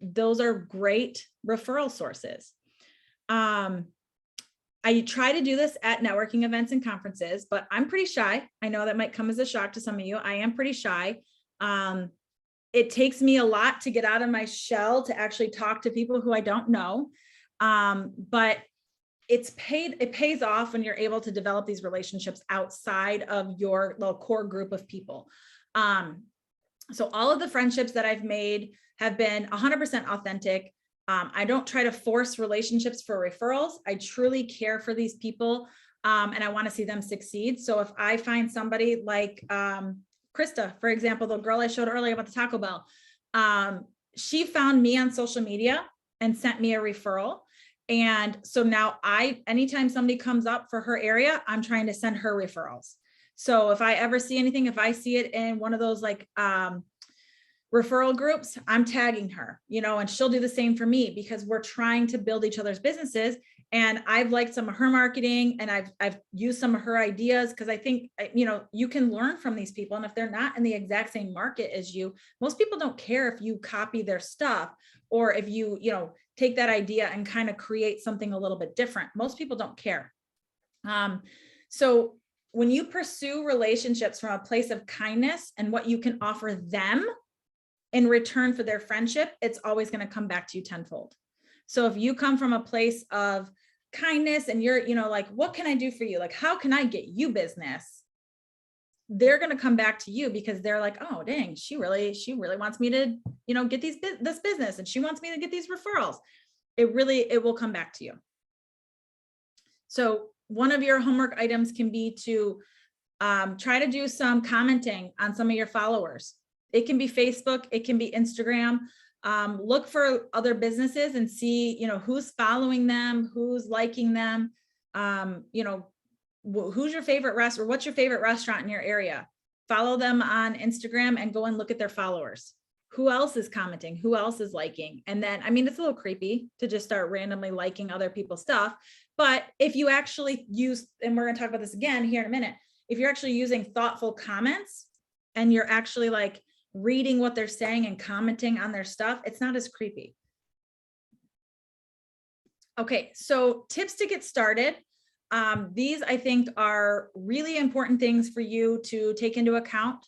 those are great referral sources. I try to do this at networking events and conferences, but I'm pretty shy. I know that might come as a shock to some of you. I am pretty shy. It takes me a lot to get out of my shell to actually talk to people who I don't know. But it pays off when you're able to develop these relationships outside of your little core group of people. So all of the friendships that I've made have been 100% authentic. I don't try to force relationships for referrals. I truly care for these people, and I want to see them succeed. So if I find somebody like Krista, for example, the girl I showed earlier about the Taco Bell, she found me on social media and sent me a referral. And so now anytime somebody comes up for her area, I'm trying to send her referrals. So if I ever see anything, if I see it in one of those referral groups, I'm tagging her, and she'll do the same for me, because we're trying to build each other's businesses. And I've liked some of her marketing, and I've used some of her ideas, because I think, you can learn from these people. And if they're not in the exact same market as you, most people don't care if you copy their stuff, or if you, take that idea and kind of create something a little bit different. Most people don't care. So when you pursue relationships from a place of kindness and what you can offer them in return for their friendship, it's always going to come back to you tenfold. So if you come from a place of kindness and you're, what can I do for you? How can I get you business? They're going to come back to you, because they're like, oh, dang, she really wants me to, get this business, and she wants me to get these referrals. It will come back to you. So one of your homework items can be to try to do some commenting on some of your followers. It can be Facebook, it can be Instagram. Look for other businesses and see, who's following them, who's liking them. Who's your favorite restaurant, or what's your favorite restaurant in your area? Follow them on Instagram and go and look at their followers. Who else is commenting? Who else is liking? And then, it's a little creepy to just start randomly liking other people's stuff. But if you actually use, and we're going to talk about this again here in a minute, if you're actually using thoughtful comments and you're actually reading what they're saying and commenting on their stuff, it's not as creepy. Okay, so tips to get started. These I think are really important things for you to take into account.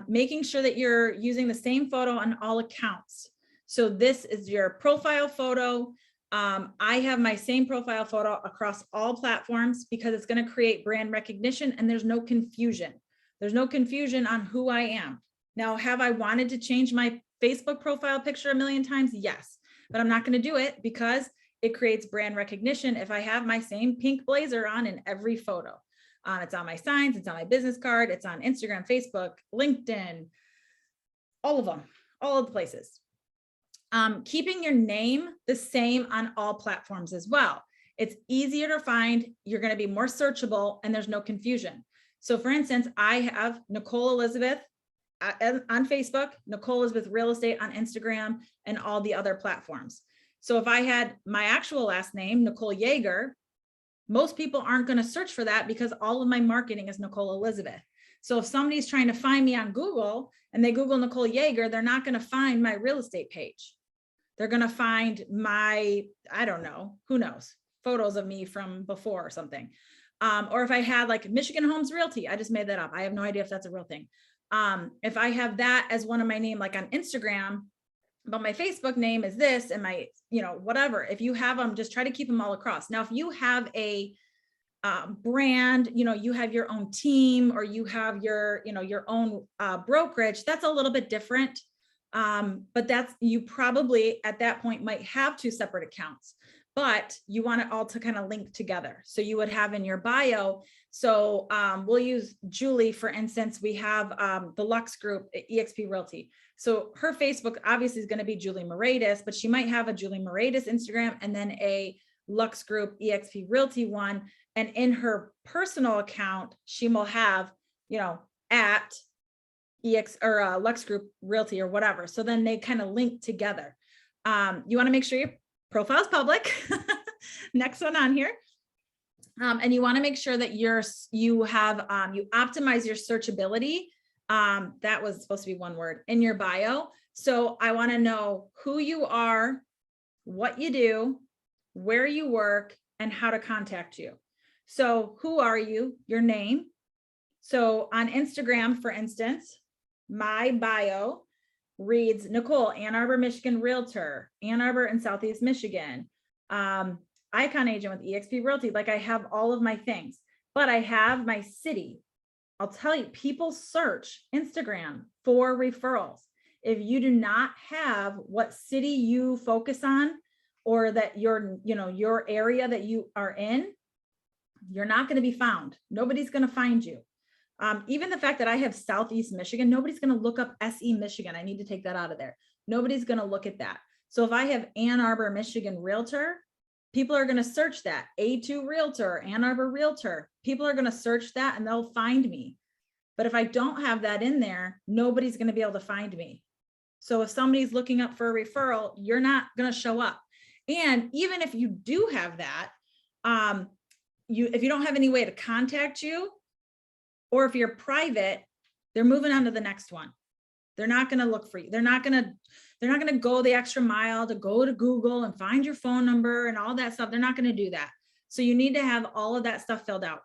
Making sure that you're using the same photo on all accounts. So this is your profile photo. I have my same profile photo across all platforms because it's going to create brand recognition and there's no confusion. There's no confusion on who I am. Now, have I wanted to change my Facebook profile picture a million times? Yes, but I'm not going to do it because it creates brand recognition if I have my same pink blazer on in every photo. It's on my signs, it's on my business card, it's on Instagram, Facebook, LinkedIn, all of them, all of the places. Keeping your name the same on all platforms as well. It's easier to find, you're going to be more searchable, and there's no confusion. So for instance, I have Nicole Elizabeth on Facebook, Nicole Elizabeth Real Estate on Instagram, and all the other platforms. So if I had my actual last name, Nicole Yeager, most people aren't going to search for that because all of my marketing is Nicole Elizabeth. So if somebody's trying to find me on Google and they Google Nicole Yeager, they're not going to find my real estate page. They're going to find my, I don't know, who knows, photos of me from before or something. Or if I had like Michigan Homes Realty, I just made that up. I have no idea if that's a real thing. If I have that as one of my name, like on Instagram, but my Facebook name is this and my, whatever, if you have them, just try to keep them all across. Now, if you have a brand, you have your own team or you have your own brokerage, that's a little bit different. But you probably at that point might have 2 separate accounts, but you want it all to kind of link together. So you would have in your bio. So we'll use Julie, for instance, we have the Lux Group at eXp Realty. So her Facebook obviously is going to be Julie Moratis, but she might have a Julie Moratis Instagram and then a Lux Group eXp Realty one. And in her personal account, she will have, at Lux Group Realty or whatever. So then they kind of link together. You want to make sure your profile is public. Next one on here. And you want to make sure that you optimize your searchability. That was supposed to be one word in your bio. So I want to know who you are, what you do, where you work, and how to contact you. So who are you? Your name. So on Instagram, for instance, my bio reads Nicole, Ann Arbor, Michigan Realtor, Ann Arbor and Southeast Michigan, icon agent with eXp Realty. Like I have all of my things, but I have my city. I'll tell you, people search Instagram for referrals. If you do not have what city you focus on or that your area that you are in, you're not going to be found. Nobody's going to find you. Even the fact that I have Southeast Michigan, nobody's going to look up SE Michigan. I need to take that out of there. Nobody's going to look at that. So if I have Ann Arbor, Michigan Realtor, people are going to search that. A2 Realtor, Ann Arbor Realtor. People are going to search that and they'll find me. But if I don't have that in there, nobody's going to be able to find me. So if somebody's looking up for a referral, you're not going to show up. And even if you do have that, if you don't have any way to contact you, or if you're private, they're moving on to the next one. They're not going to look for you. They're not going to go the extra mile to go to Google and find your phone number and all that stuff. They're not going to do that. So you need to have all of that stuff filled out.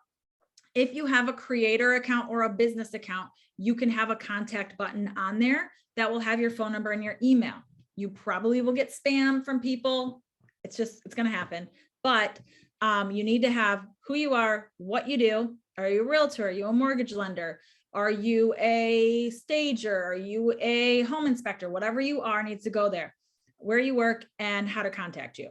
If you have a creator account or a business account, you can have a contact button on there that will have your phone number and your email. You probably will get spam from people. It's going to happen. But you need to have who you are, what you do. Are you a realtor? Are you a mortgage lender? Are you a stager? Are you a home inspector? Whatever you are needs to go there. Where you work and how to contact you.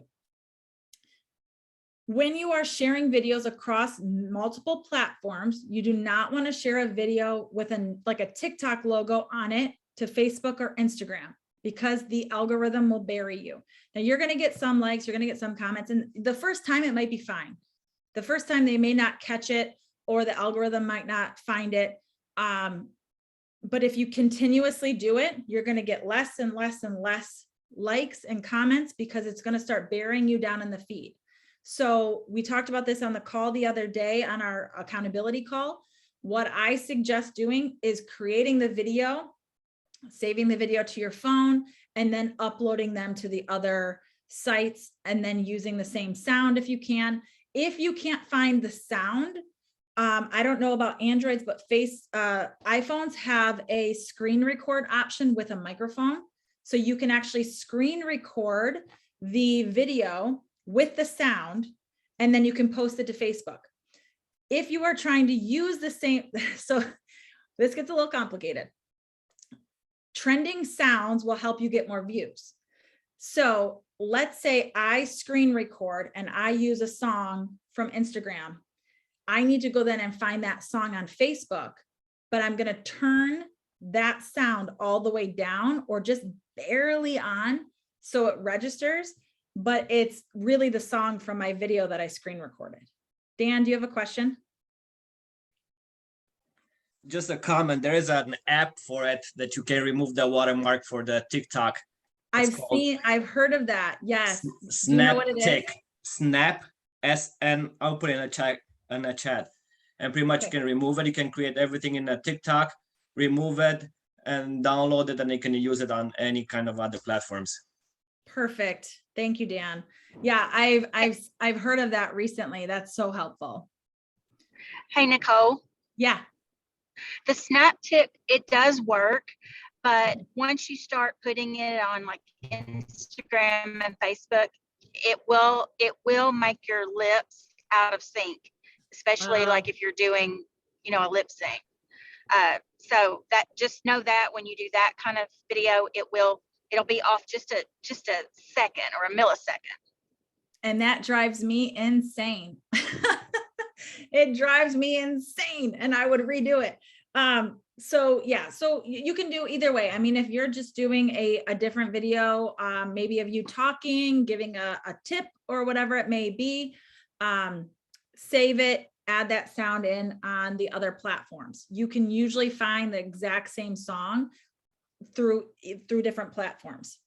When you are sharing videos across multiple platforms, you do not want to share a video with like a TikTok logo on it to Facebook or Instagram, because the algorithm will bury you. Now you're going to get some likes, you're going to get some comments, and the first time it might be fine. The first time they may not catch it or the algorithm might not find it. But if you continuously do it, you're going to get less and less and less likes and comments because it's going to start burying you down in the feed. So we talked about this on the call the other day on our accountability call. What I suggest doing is creating the video, saving the video to your phone, and then uploading them to the other sites, and then using the same sound if you can. If you can't find the sound, I don't know about Androids, but iPhones have a screen record option with a microphone. So you can actually screen record the video with the sound, and then you can post it to Facebook. If you are trying to use the same, so this gets a little complicated. Trending sounds will help you get more views. So let's say I screen record and I use a song from Instagram. I need to go then and find that song on Facebook, but I'm going to turn that sound all the way down or just barely on so it registers, but it's really the song from my video that I screen recorded. Dan, do you have a question? Just a comment. There is an app for it that you can remove the watermark for the TikTok. I've heard of that. Yes. Do you know what it is? Snap, SN. I'll put it in a chat. And pretty much you can remove it. You can create everything in a TikTok, remove it and download it, and you can use it on any kind of other platforms. Perfect. Thank you, Dan. Yeah, I've heard of that recently. That's so helpful. Hey, Nicole. Yeah. The snap tip, it does work, but once you start putting it on like Instagram and Facebook, it will make your lips out of sync, especially like if you're doing, a lip sync. So that, just know that when you do that kind of video, it'll be off just a second or a millisecond. And that drives me insane. It drives me insane, and I would redo it. So yeah, so you can do either way. I mean, if you're just doing a different video, maybe of you talking, giving a tip or whatever it may be, save it, add that sound in on the other platforms. You can usually find the exact same song through different platforms.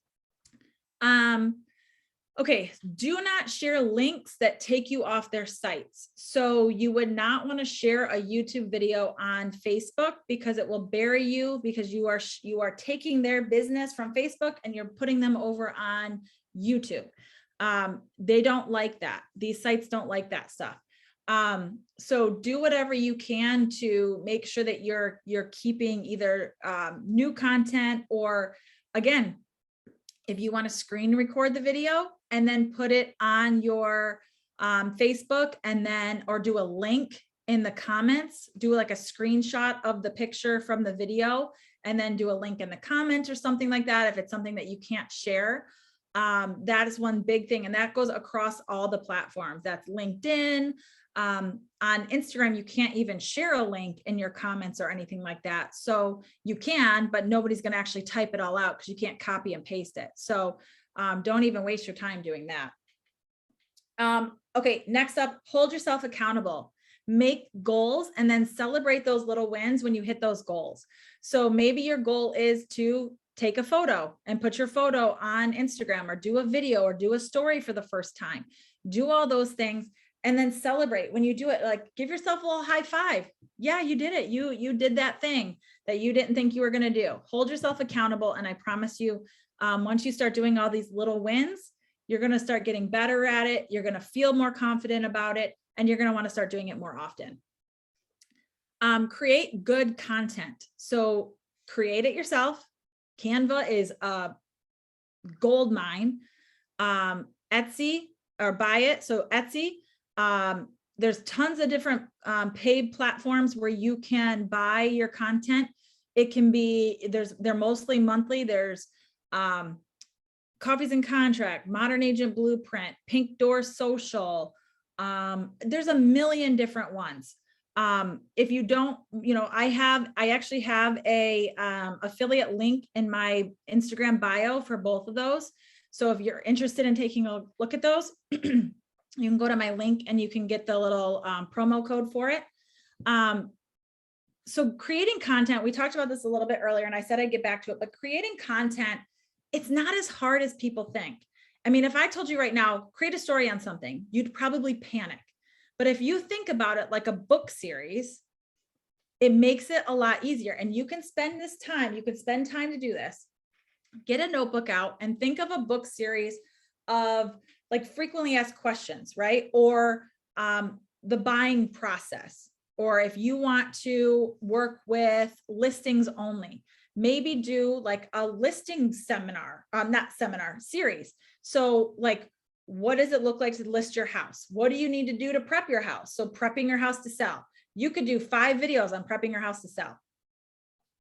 Okay, do not share links that take you off their sites. So you would not want to share a YouTube video on Facebook because it will bury you, because you are taking their business from Facebook and you're putting them over on YouTube. They don't like that. These sites don't like that stuff. So do whatever you can to make sure that you're keeping either new content, or again, if you want to screen record the video and then put it on your Facebook, and then, or do a link in the comments, do like a screenshot of the picture from the video and then do a link in the comment or something like that. If it's something that you can't share, that is one big thing. And that goes across all the platforms. That's LinkedIn. On Instagram, you can't even share a link in your comments or anything like that. So you can, but nobody's going to actually type it all out because you can't copy and paste it. So don't even waste your time doing that. Okay, next up, hold yourself accountable. Make goals and then celebrate those little wins when you hit those goals. So maybe your goal is to take a photo and put your photo on Instagram, or do a video, or do a story for the first time. Do all those things. And then celebrate when you do it. Like, give yourself a little high five. Yeah, you did it. You did that thing that you didn't think you were going to do. Hold yourself accountable. And I promise you, once you start doing all these little wins, you're going to start getting better at it. You're going to feel more confident about it, and you're going to want to start doing it more often. Create good content. So create it yourself. Canva is a gold mine. Etsy, or buy it. So Etsy, there's tons of different paid platforms where you can buy your content. It can be, they're mostly monthly. There's Coffees and Contract, Modern Agent Blueprint, Pink Door Social. There's a million different ones. If you don't, I actually have a affiliate link in my Instagram bio for both of those. So if you're interested in taking a look at those, you can go to my link and you can get the little promo code for it. So creating content, we talked about this a little bit earlier, and I said I'd get back to it, but creating content, it's not as hard as people think. I mean, if I told you right now, create a story on something, you'd probably panic. But if you think about it like a book series, it makes it a lot easier. And you can spend this time, you can spend time to do this. Get a notebook out and think of a book series of like frequently asked questions, right? Or the buying process, or if you want to work with listings only, maybe do like a listing seminar, not seminar, series. So like, what does it look like to list your house? What do you need to do to prep your house? So prepping your house to sell. You could do 5 videos on prepping your house to sell.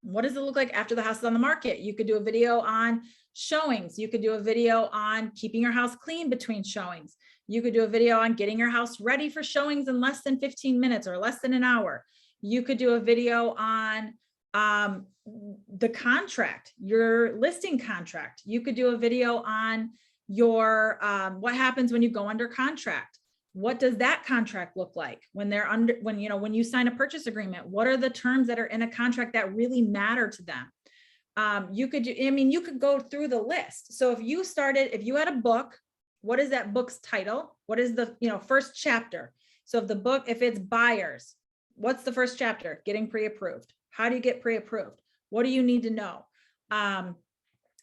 What does it look like after the house is on the market? You could do a video on showings. You could do a video on keeping your house clean between showings. You could do a video on getting your house ready for showings in less than 15 minutes or less than an hour. You could do a video on the contract, your listing contract. You could do a video on your what happens when you go under contract. What does that contract look like when they're under, when you sign a purchase agreement? What are the terms that are in a contract that really matter to them? You could do, I mean, you could go through the list. So if you had a book, what is that book's title? What is the, first chapter? So if it's buyers, what's the first chapter? Getting pre-approved. How do you get pre-approved? What do you need to know? I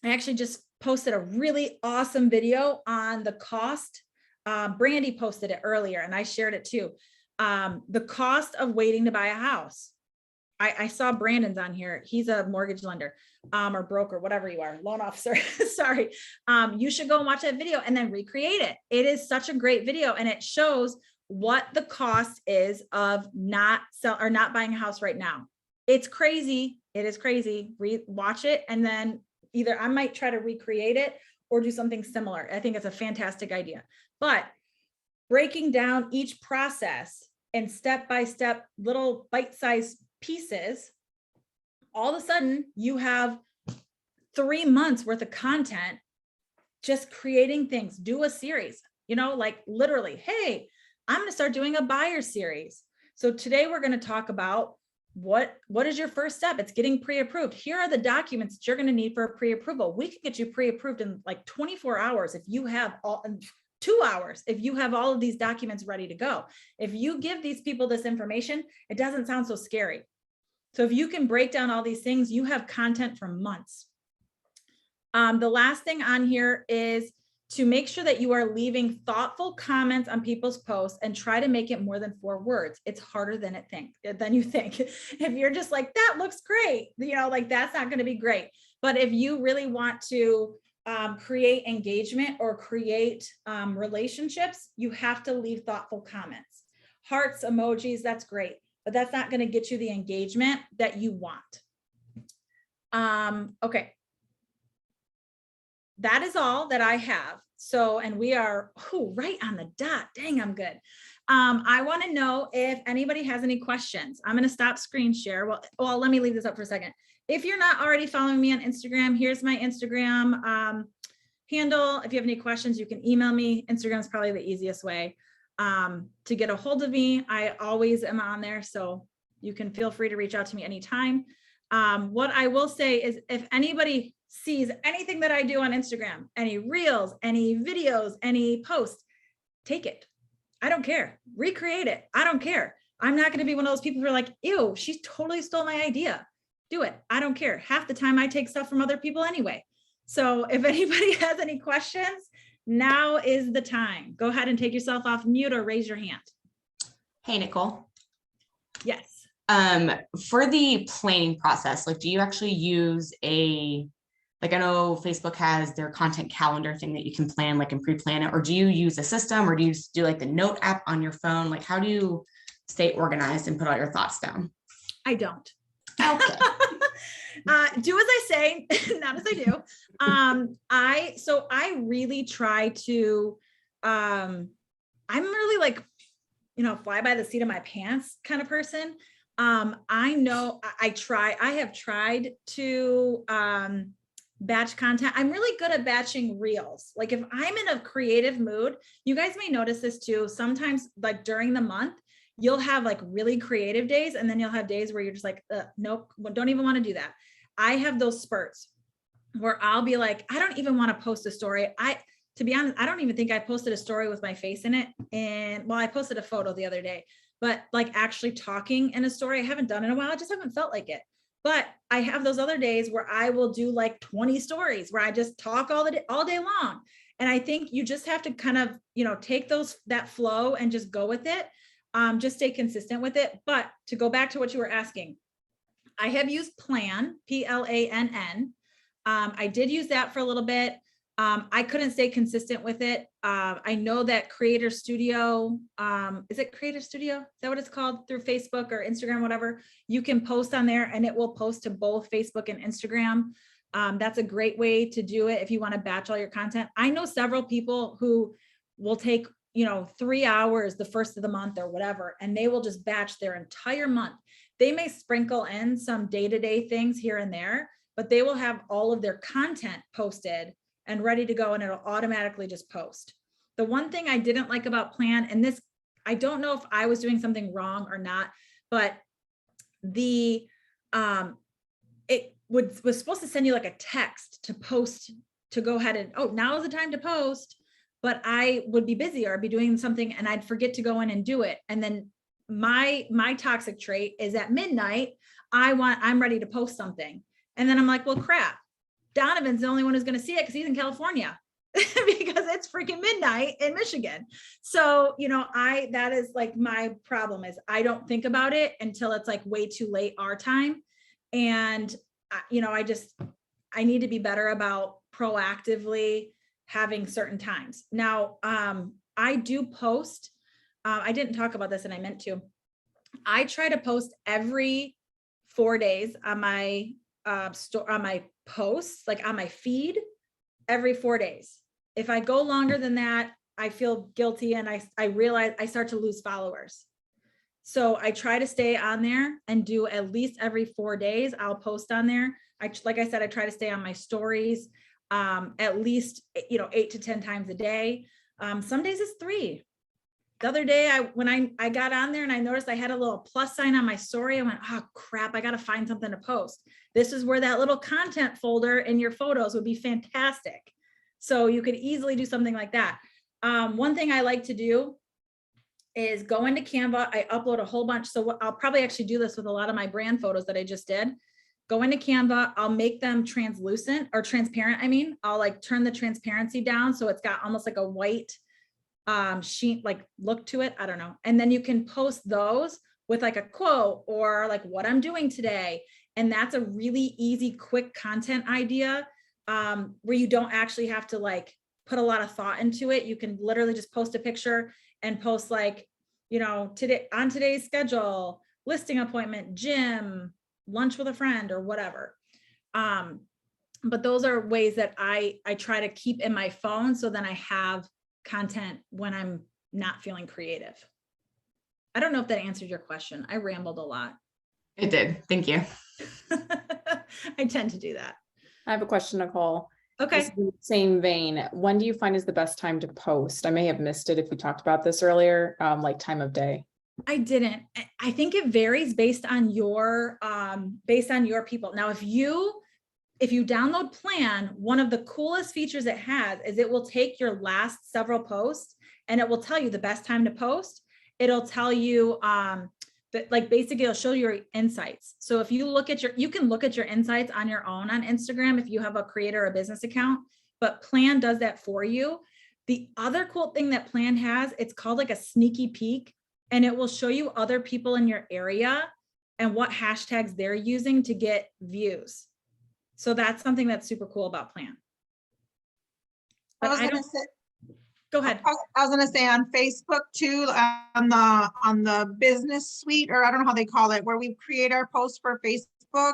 actually just posted a really awesome video on the cost. Brandy posted it earlier and I shared it too. The cost of waiting to buy a house. I saw Brandon's on here. He's a mortgage lender or broker, whatever you are, loan officer. Sorry. You should go and watch that video and then recreate it. It is such a great video and it shows what the cost is of not buying a house right now. It's crazy. It is crazy. Watch it and then either I might try to recreate it or do something similar. I think it's a fantastic idea. But breaking down each process and step-by-step little bite-sized pieces, all of a sudden you have 3 months worth of content, just creating things. Do a series, like literally, hey, I'm going to start doing a buyer series. So today we're going to talk about what is your first step? It's getting pre-approved. Here are the documents that you're going to need for a pre-approval. We can get you pre-approved in like 24 hours if you have 2 hours if you have all of these documents ready to go. If you give these people this information, it doesn't sound so scary. So if you can break down all these things, you have content for months. The last thing on here is to make sure that you are leaving thoughtful comments on people's posts and try to make it more than 4 words. It's harder than you think. If you're just like, that looks great, like that's not going to be great. But if you really want to create engagement or create relationships, you have to leave thoughtful comments. Hearts, emojis, that's great, but that's not going to get you the engagement that you want. Okay. That is all that I have. So, and we are right on the dot. Dang, I'm good. I want to know if anybody has any questions. I'm going to stop screen share. Well, let me leave this up for a second. If you're not already following me on Instagram, here's my Instagram handle. If you have any questions, you can email me. Instagram is probably the easiest way to get a hold of me. I always am on there, so you can feel free to reach out to me anytime. What I will say is if anybody sees anything that I do on Instagram, any reels, any videos, any posts, take it. I don't care. Recreate it. I don't care. I'm not going to be one of those people who are like, ew, she totally stole my idea. Do it. I don't care. Half the time I take stuff from other people anyway. So if anybody has any questions, now is the time. Go ahead and take yourself off mute or raise your hand. Hey, Nicole. Yes. For the planning process, like, do you actually use I know Facebook has their content calendar thing that you can plan, like, and pre-plan it, or do you use a system, or do you do like the note app on your phone? Like, how do you stay organized and put all your thoughts down? I don't. Okay. Do as I say, not as I do. I really try to, I'm really like, fly by the seat of my pants kind of person. I know I have tried to, batch content. I'm really good at batching reels. Like if I'm in a creative mood, you guys may notice this too. Sometimes like during the month, you'll have like really creative days. And then you'll have days where you're just like, nope, don't even want to do that. I have those spurts where I'll be like, I don't even want to post a story. To be honest, I don't even think I posted a story with my face in it. And I posted a photo the other day, but like actually talking in a story, I haven't done in a while. I just haven't felt like it. But I have those other days where I will do like 20 stories where I just talk all day long. And I think you just have to kind of, take that flow and just go with it. Just stay consistent with it. But to go back to what you were asking, I have used Plan, P-L-A-N-N. I did use that for a little bit. I couldn't stay consistent with it. I know that Creator Studio, is it Creator Studio? Is that what it's called, through Facebook or Instagram, whatever? You can post on there and it will post to both Facebook and Instagram. That's a great way to do it if you want to batch all your content. I know several people who will take, 3 hours the first of the month or whatever, and they will just batch their entire month. They may sprinkle in some day-to-day things here and there, but they will have all of their content posted and ready to go, and it'll automatically just post. The one thing I didn't like about Plan, and this, I don't know if I was doing something wrong or not, but it was supposed to send you like a text to post, to go ahead and, oh, now is the time to post, but I would be busy or I'd be doing something and I'd forget to go in and do it. And then my toxic trait is at midnight, I'm ready to post something. And then I'm like, well, crap, Donovan's the only one who's going to see it because he's in California because it's freaking midnight in Michigan. So, that is like my problem is I don't think about it until it's like way too late our time. And, I need to be better about proactively having certain times. Now, I do post, I didn't talk about this and I meant to. I try to post every 4 days on my on my posts, like on my feed, every 4 days. If I go longer than that, I feel guilty and I realize I start to lose followers. So I try to stay on there and do at least every 4 days. I'll post on there. Like I said, I try to stay on my stories at least 8 to 10 times a day. Some days it's 3. The other day, when I got on there and I noticed I had a little plus sign on my story, I went, oh crap, I got to find something to post. This is where that little content folder in your photos would be fantastic. So you could easily do something like that. One thing I like to do is go into Canva. I upload a whole bunch. So I'll probably actually do this with a lot of my brand photos that I just did. Go into Canva. I'll make them translucent or transparent. I'll like turn the transparency down. So it's got almost like a white sheet, like look to it. I don't know. And then you can post those with like a quote or like what I'm doing today. And that's a really easy, quick content idea where you don't actually have to like put a lot of thought into it. You can literally just post a picture and post like, today on today's schedule, listing appointment, gym, lunch with a friend or whatever. But those are ways that I try to keep in my phone. So then I have content when I'm not feeling creative. I don't know if that answered your question. I rambled a lot. It did. Thank you. I tend to do that. I have a question, Nicole. Okay. This is in the same vein. When do you find is the best time to post? I may have missed it if we talked about this earlier, like time of day. I didn't. I think it varies based on your people. Now, if you download Plan, one of the coolest features it has is it will take your last several posts and it will tell you the best time to post. It'll tell you that like basically it'll show you your insights. So if you you can look at your insights on your own on Instagram if you have a creator or a business account, but Plan does that for you. The other cool thing that Plan has, it's called like a sneaky peek, and it will show you other people in your area and what hashtags they're using to get views. So that's something that's super cool about Plan. But go ahead. I was going to say on Facebook too, on the business suite, or I don't know how they call it, where we create our posts for Facebook.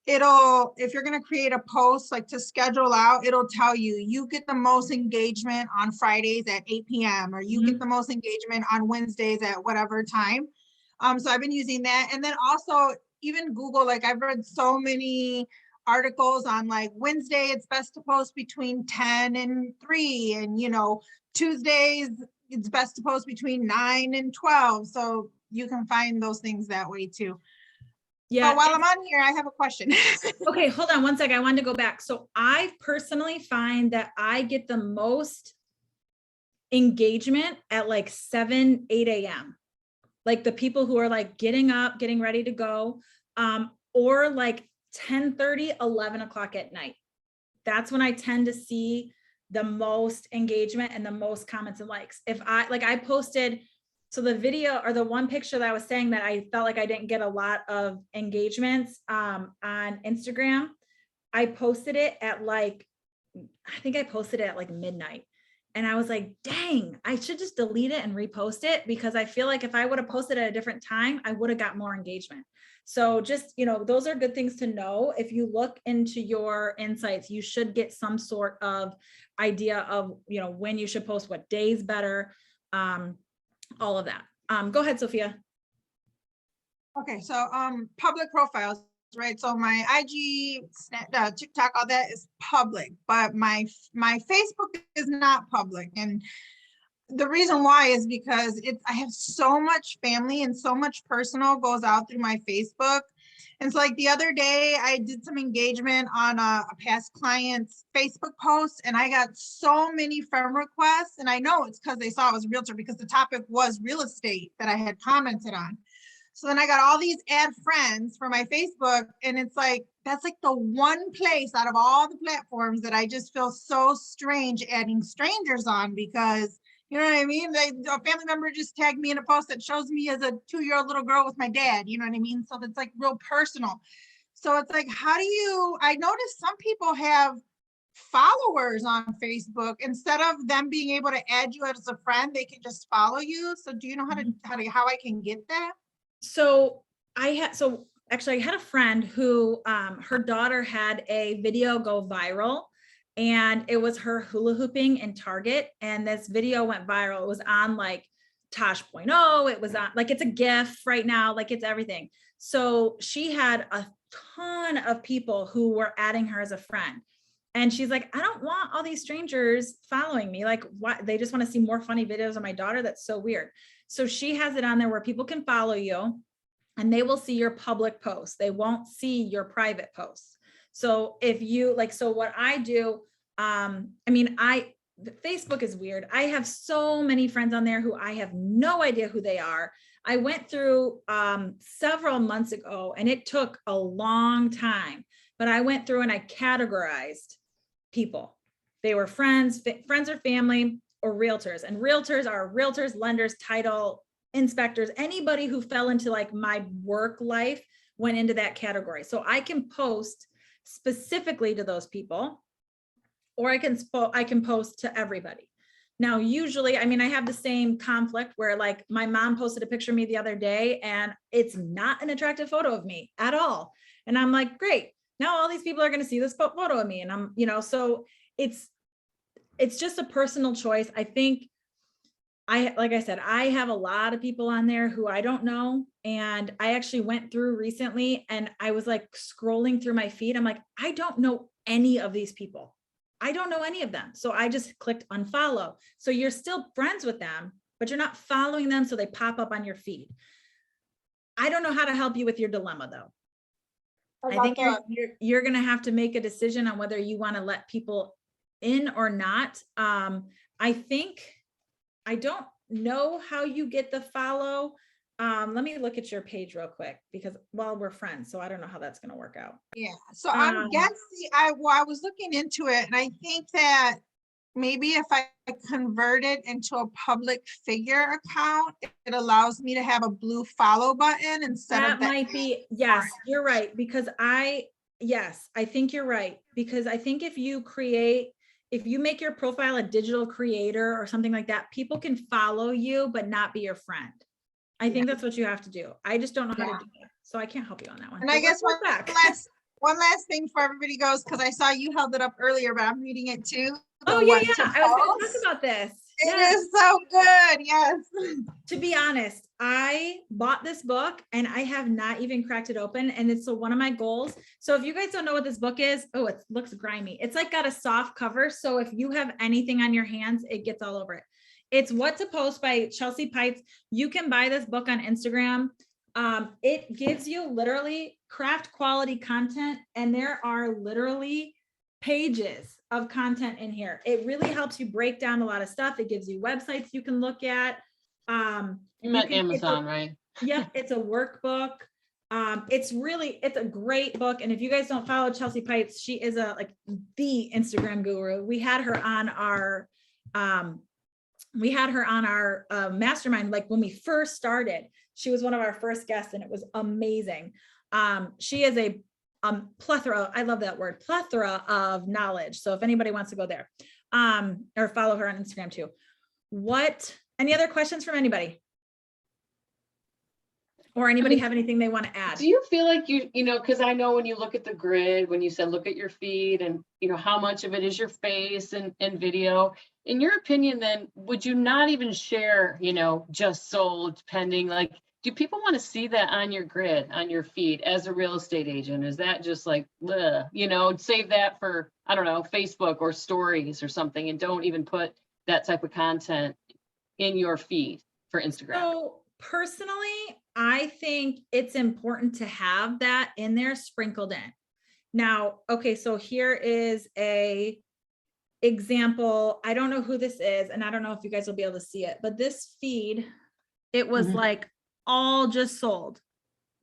If you're going to create a post like to schedule out, it'll tell you get the most engagement on Fridays at 8 p.m. or you get the most engagement on Wednesdays at whatever time. So I've been using that. And then also even Google, like I've read so many articles on like Wednesday, it's best to post between 10 and 3. And, Tuesdays, it's best to post between 9 and 12. So you can find those things that way too. Yeah. But while I'm on here, I have a question. Okay, hold on one second. I wanted to go back. So I personally find that I get the most engagement at like 7, 8 a.m. Like the people who are like getting up, getting ready to go, or like 10:30, 11 o'clock at night. That's when I tend to see the most engagement and the most comments and likes. If I posted, so the video or the one picture that I was saying that I felt like I didn't get a lot of engagements on Instagram, I posted it at like, I think I posted it at like midnight. And I was like, dang, I should just delete it and repost it, because I feel like if I would have posted at a different time, I would have got more engagement. So just, those are good things to know. If you look into your insights, you should get some sort of idea of, when you should post, what days better, all of that. Go ahead, Sophia. Okay, so public profiles, right? So my IG, TikTok, all that is public, but my Facebook is not public. And the reason why is because I have so much family and so much personal goes out through my Facebook. And so like the other day I did some engagement on a past client's Facebook post, and I got so many friend requests, and I know it's because they saw I was a realtor, because the topic was real estate that I had commented on. So then I got all these add friends for my Facebook, and it's like, that's like the one place out of all the platforms that I just feel so strange adding strangers on, because you know what I mean? A family member just tagged me in a post that shows me as a 2-year-old little girl with my dad, you know what I mean? So that's like real personal. So it's like, I noticed some people have followers on Facebook. Instead of them being able to add you as a friend, they can just follow you. So do you know how I can get that? So actually I had a friend who, her daughter had a video go viral, and it was her hula hooping in Target. And this video went viral. It was on like Tosh.0. It was on, like, it's a GIF right now, like it's everything. So she had a ton of people who were adding her as a friend. And she's like, I don't want all these strangers following me. Like, what? They just want to see more funny videos of my daughter. That's so weird. So she has it on there where people can follow you and they will see your public posts. They won't see your private posts. So if you so what I do, Facebook is weird. I have so many friends on there who I have no idea who they are. I went through several months ago, and it took a long time, but I went through and I categorized people. They were friends or family, or realtors. And realtors are realtors, lenders, title inspectors, anybody who fell into like my work life went into that category. So I can post specifically to those people, or I can post to everybody. Now, usually, I have the same conflict where like my mom posted a picture of me the other day, and it's not an attractive photo of me at all. And I'm like, great, now all these people are going to see this photo of me. And I'm, so it's just a personal choice. I think like I said, I have a lot of people on there who I don't know. And I actually went through recently and I was like scrolling through my feed. I'm like, I don't know any of these people. I don't know any of them. So I just clicked unfollow. So you're still friends with them, but you're not following them. So they pop up on your feed. I don't know how to help you with your dilemma though. I think you're going to have to make a decision on whether you want to let people in or not. I don't know how you get the follow. Let me look at your page real quick, because we're friends, so I don't know how that's going to work out. Yeah, so I'm guessing, I was looking into it, and I think that maybe if I convert it into a public figure account, it allows me to have a blue follow button instead of that. Might be, yes, you're right, because I think you're right, because I think if you make your profile a digital creator or something like that, people can follow you but not be your friend. I think that's what you have to do. I just don't know how to do that, so I can't help you on that one. And I guess one last thing before everybody goes, because I saw you held it up earlier, but I'm reading it too. Oh yeah, I was going to talk about this. It is so good. Yes. To be honest, I bought this book and I have not even cracked it open. And it's one of my goals. So if you guys don't know what this book is, it looks grimy. It's like got a soft cover. So if you have anything on your hands, it gets all over it. It's What to Post by Chelsea Pites. You can buy this book on Instagram. It gives you literally craft quality content. And there are literally pages of content in here. It really helps you break down a lot of stuff. It gives you websites you can look at. You meant Amazon, right? Yeah, it's a workbook. It's a great book. And if you guys don't follow Chelsea Pipes, she is the Instagram guru. We had her on our mastermind, like when we first started. She was one of our first guests and it was amazing. She is a plethora, I love that word, plethora of knowledge. So if anybody wants to go there, or follow her on Instagram too. Any other questions from anybody? Or anybody have anything they want to add? Do you feel like you know, because I know when you look at the grid, when you said look at your feed and, you know, how much of it is your face and video, in your opinion, then would you not even share, you know, just sold pending? Like, do people want to see that on your grid, on your feed as a real estate agent? Is that just like, bleh, you know, save that for, I don't know, Facebook or stories or something, and don't even put that type of content in your feed for Instagram? So personally, I think it's important to have that in there sprinkled in. Now, okay, so here is a example. I don't know who this is, and I don't know if you guys will be able to see it, but this feed, it was like all just sold.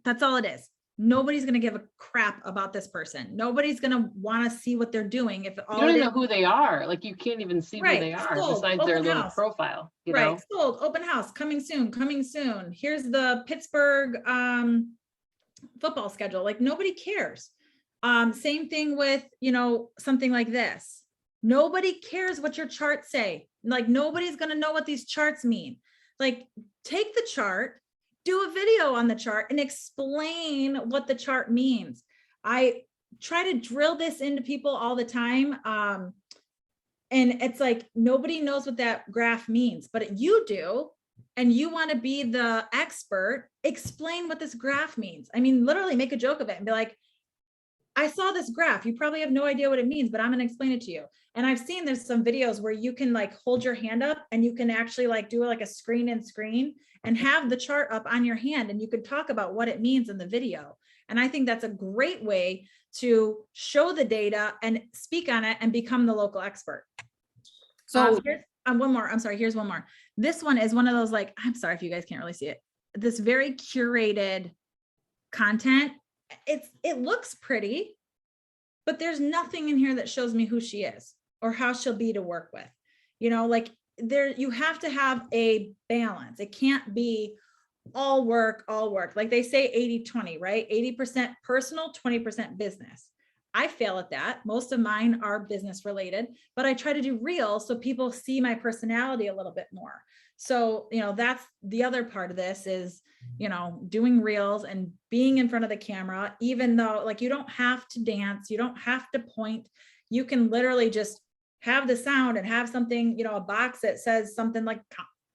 That's all it is. Nobody's going to give a crap about this person. Nobody's going to want to see what they're doing. If all you don't even know who they are. Like, you can't even see who they are besides their little profile. You know? Sold, open house, coming soon, coming soon. Here's the Pittsburgh football schedule. Like, nobody cares. Same thing with, you know, something like this. Nobody cares what your charts say. Like, nobody's going to know what these charts mean. Like, take the chart, do a video on the chart and explain what the chart means. I try to drill this into people all the time. And it's like, nobody knows what that graph means, but you do. And you want to be the expert, explain what this graph means. I mean, literally make a joke of it and be like, I saw this graph. You probably have no idea what it means, but I'm going to explain it to you. And I've seen there's some videos where you can like hold your hand up and you can actually like do like a screen and screen and have the chart up on your hand, and you could talk about what it means in the video. And I think that's a great way to show the data and speak on it and become the local expert. So here's one more. I'm sorry. Here's one more. This one is one of those, like, I'm sorry if you guys can't really see it. This very curated content. It looks pretty, but there's nothing in here that shows me who she is or how she'll be to work with. You know, like you have to have a balance. It can't be all work. Like they say 80-20, right? 80% personal, 20% business. I fail at that. Most of mine are business related, but I try to do real so people see my personality a little bit more. So, you know, that's the other part of this is, you know, doing reels and being in front of the camera, even though like you don't have to dance, you don't have to point, you can literally just have the sound and have something, you know, a box that says something like,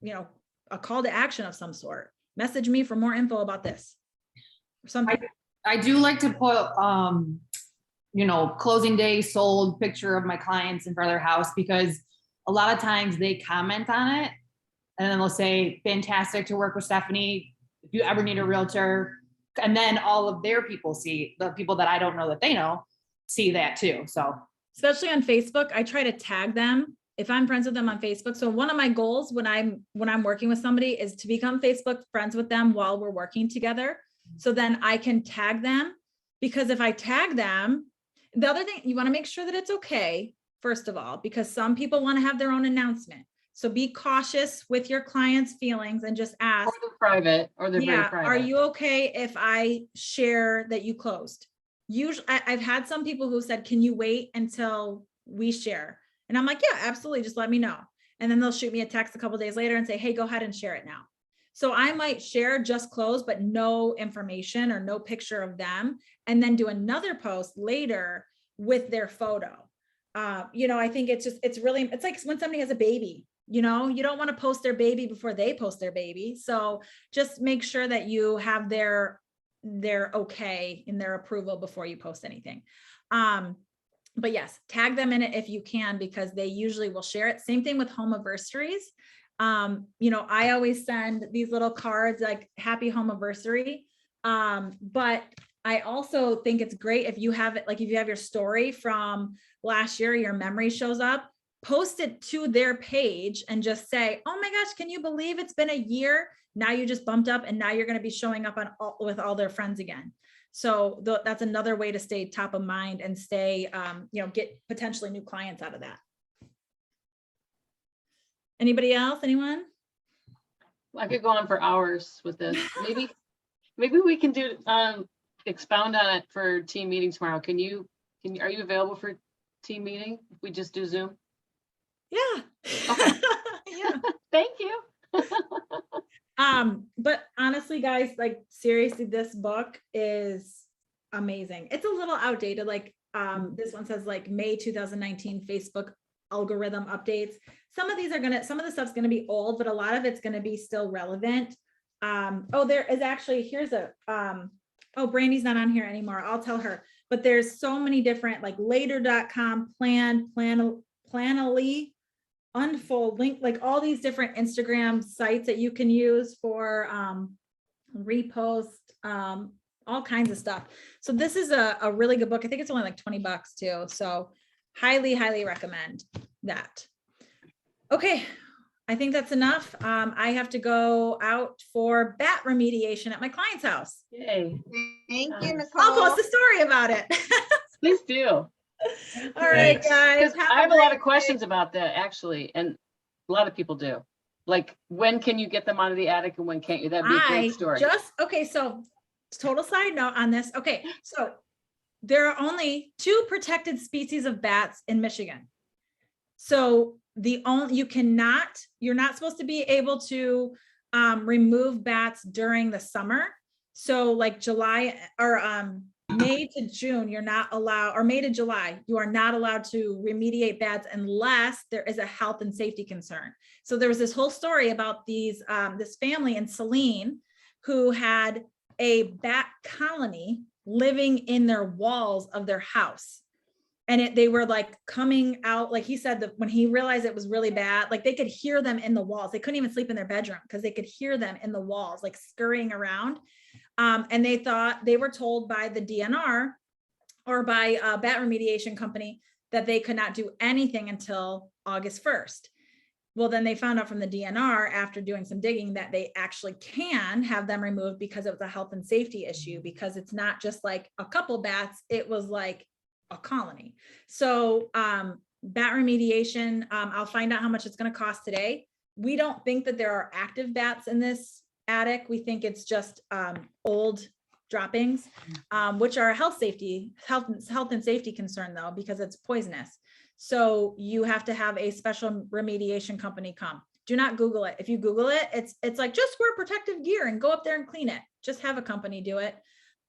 you know, a call to action of some sort. Message me for more info about this or something. I do like to put, you know, closing day sold picture of my clients in front of their house, because a lot of times they comment on it and then they'll say, fantastic to work with Stephanie. If you ever need a realtor, and then all of their people see, the people that I don't know that they know, see that too. So especially on Facebook, I try to tag them if I'm friends with them on Facebook. So one of my goals when I'm working with somebody is to become Facebook friends with them while we're working together. So then I can tag them, because if I tag them, the other thing, you want to make sure that it's okay, first of all, because some people want to have their own announcement. So be cautious with your clients' feelings and just ask. Or they're private, or they're very private. Are you okay if I share that you closed? Usually, I've had some people who said, can you wait until we share? And I'm like, yeah, absolutely. Just let me know. And then they'll shoot me a text a couple of days later and say, hey, go ahead and share it now. So I might share just close, but no information or no picture of them, and then do another post later with their photo. You know, I think it's like when somebody has a baby, you know, you don't want to post their baby before they post their baby. So just make sure that you have their okay in their approval before you post anything. But yes, tag them in it if you can, because they usually will share it. Same thing with home anniversaries. You know, I always send these little cards like happy home anniversary. But I also think it's great if you have it, like if you have your story from last year, your memory shows up, post it to their page and just say, oh my gosh, can you believe it's been a year? Now you just bumped up and now you're going to be showing up on with all their friends again. So that's another way to stay top of mind and stay, get potentially new clients out of that. Anybody else? Anyone? I could go on for hours with this. Maybe we can do expound on it for team meeting tomorrow. Are you available for team meeting? If we just do Zoom? Yeah. Okay. Yeah. Thank you. But honestly, guys, like seriously, this book is amazing. It's a little outdated. Like, this one says like May 2019 Facebook algorithm updates. Some of the stuff's gonna be old, but a lot of it's gonna be still relevant. There is actually, here's Brandy's not on here anymore. I'll tell her, but there's so many different like later.com, Planoly, Unfold, Link, like all these different Instagram sites that you can use for repost, all kinds of stuff. So this is a really good book. I think it's only like $20 too. So highly, highly recommend that. Okay. I think that's enough. I have to go out for bat remediation at my client's house. Yay. Thank you, Nice. I'll Nicole. post a story about it. Please do. All right, Thanks. guys. 'Cause I have a lot of questions about that actually, and a lot of people do. Like, when can you get them out of the attic and when can't you? That'd be a great story. So total side note on this. Okay, so there are only 2 protected species of bats in Michigan. So you're not supposed to be able to remove bats during the summer. So like July or May to June, you're not allowed, or May to July, you are not allowed to remediate bats unless there is a health and safety concern. So there was this whole story about this family in Saline who had a bat colony living in their walls of their house. And they were like coming out, like he said that when he realized it was really bad, like they could hear them in the walls. They couldn't even sleep in their bedroom because they could hear them in the walls, like scurrying around. And they were told by the DNR or by a bat remediation company that they could not do anything until August 1st. Well, then they found out from the DNR after doing some digging that they actually can have them removed because it was a health and safety issue, because it's not just like a couple bats, it was like a colony. So bat remediation, I'll find out how much it's going to cost today. We don't think that there are active bats in this attic. We think it's just old droppings, which are a health and safety concern though, because it's poisonous. So you have to have a special remediation company come. Do not Google it. If you Google it, it's like, just wear protective gear and go up there and clean it. Just have a company do it.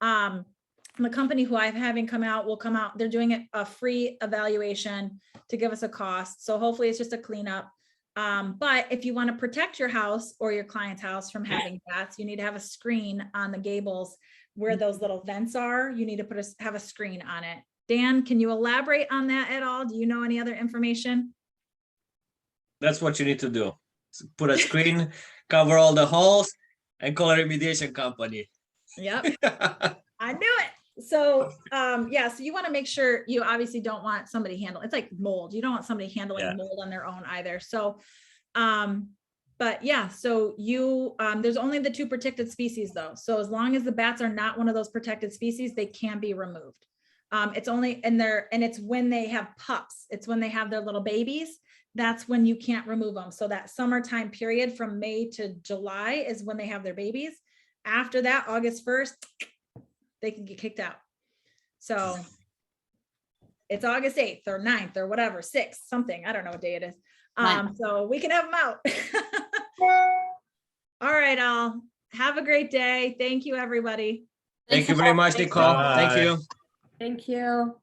The company who I'm having come out will come out. They're doing a free evaluation to give us a cost. So hopefully it's just a cleanup. But if you want to protect your house or your client's house from having bats, you need to have a screen on the gables where those little vents are. You need to have a screen on it. Dan, can you elaborate on that at all? Do you know any other information? That's what you need to do. Put a screen, cover all the holes, and call a remediation company. Yep. I knew it. So so you want to make sure, you obviously don't want somebody handling, it's like mold. You don't want somebody handling mold on their own either. So but yeah, so there's only the 2 protected species though. So as long as the bats are not one of those protected species, they can be removed. It's only and it's when they have pups, it's when they have their little babies, that's when you can't remove them. So that summertime period from May to July is when they have their babies. After that, August 1st, they can get kicked out. So it's August 8th or 9th or whatever, 6th, something. I don't know what day it is. So we can have them out. All right, all. Have a great day. Thank you, everybody. Thank you very much, Nicole. Thank you. Thank you.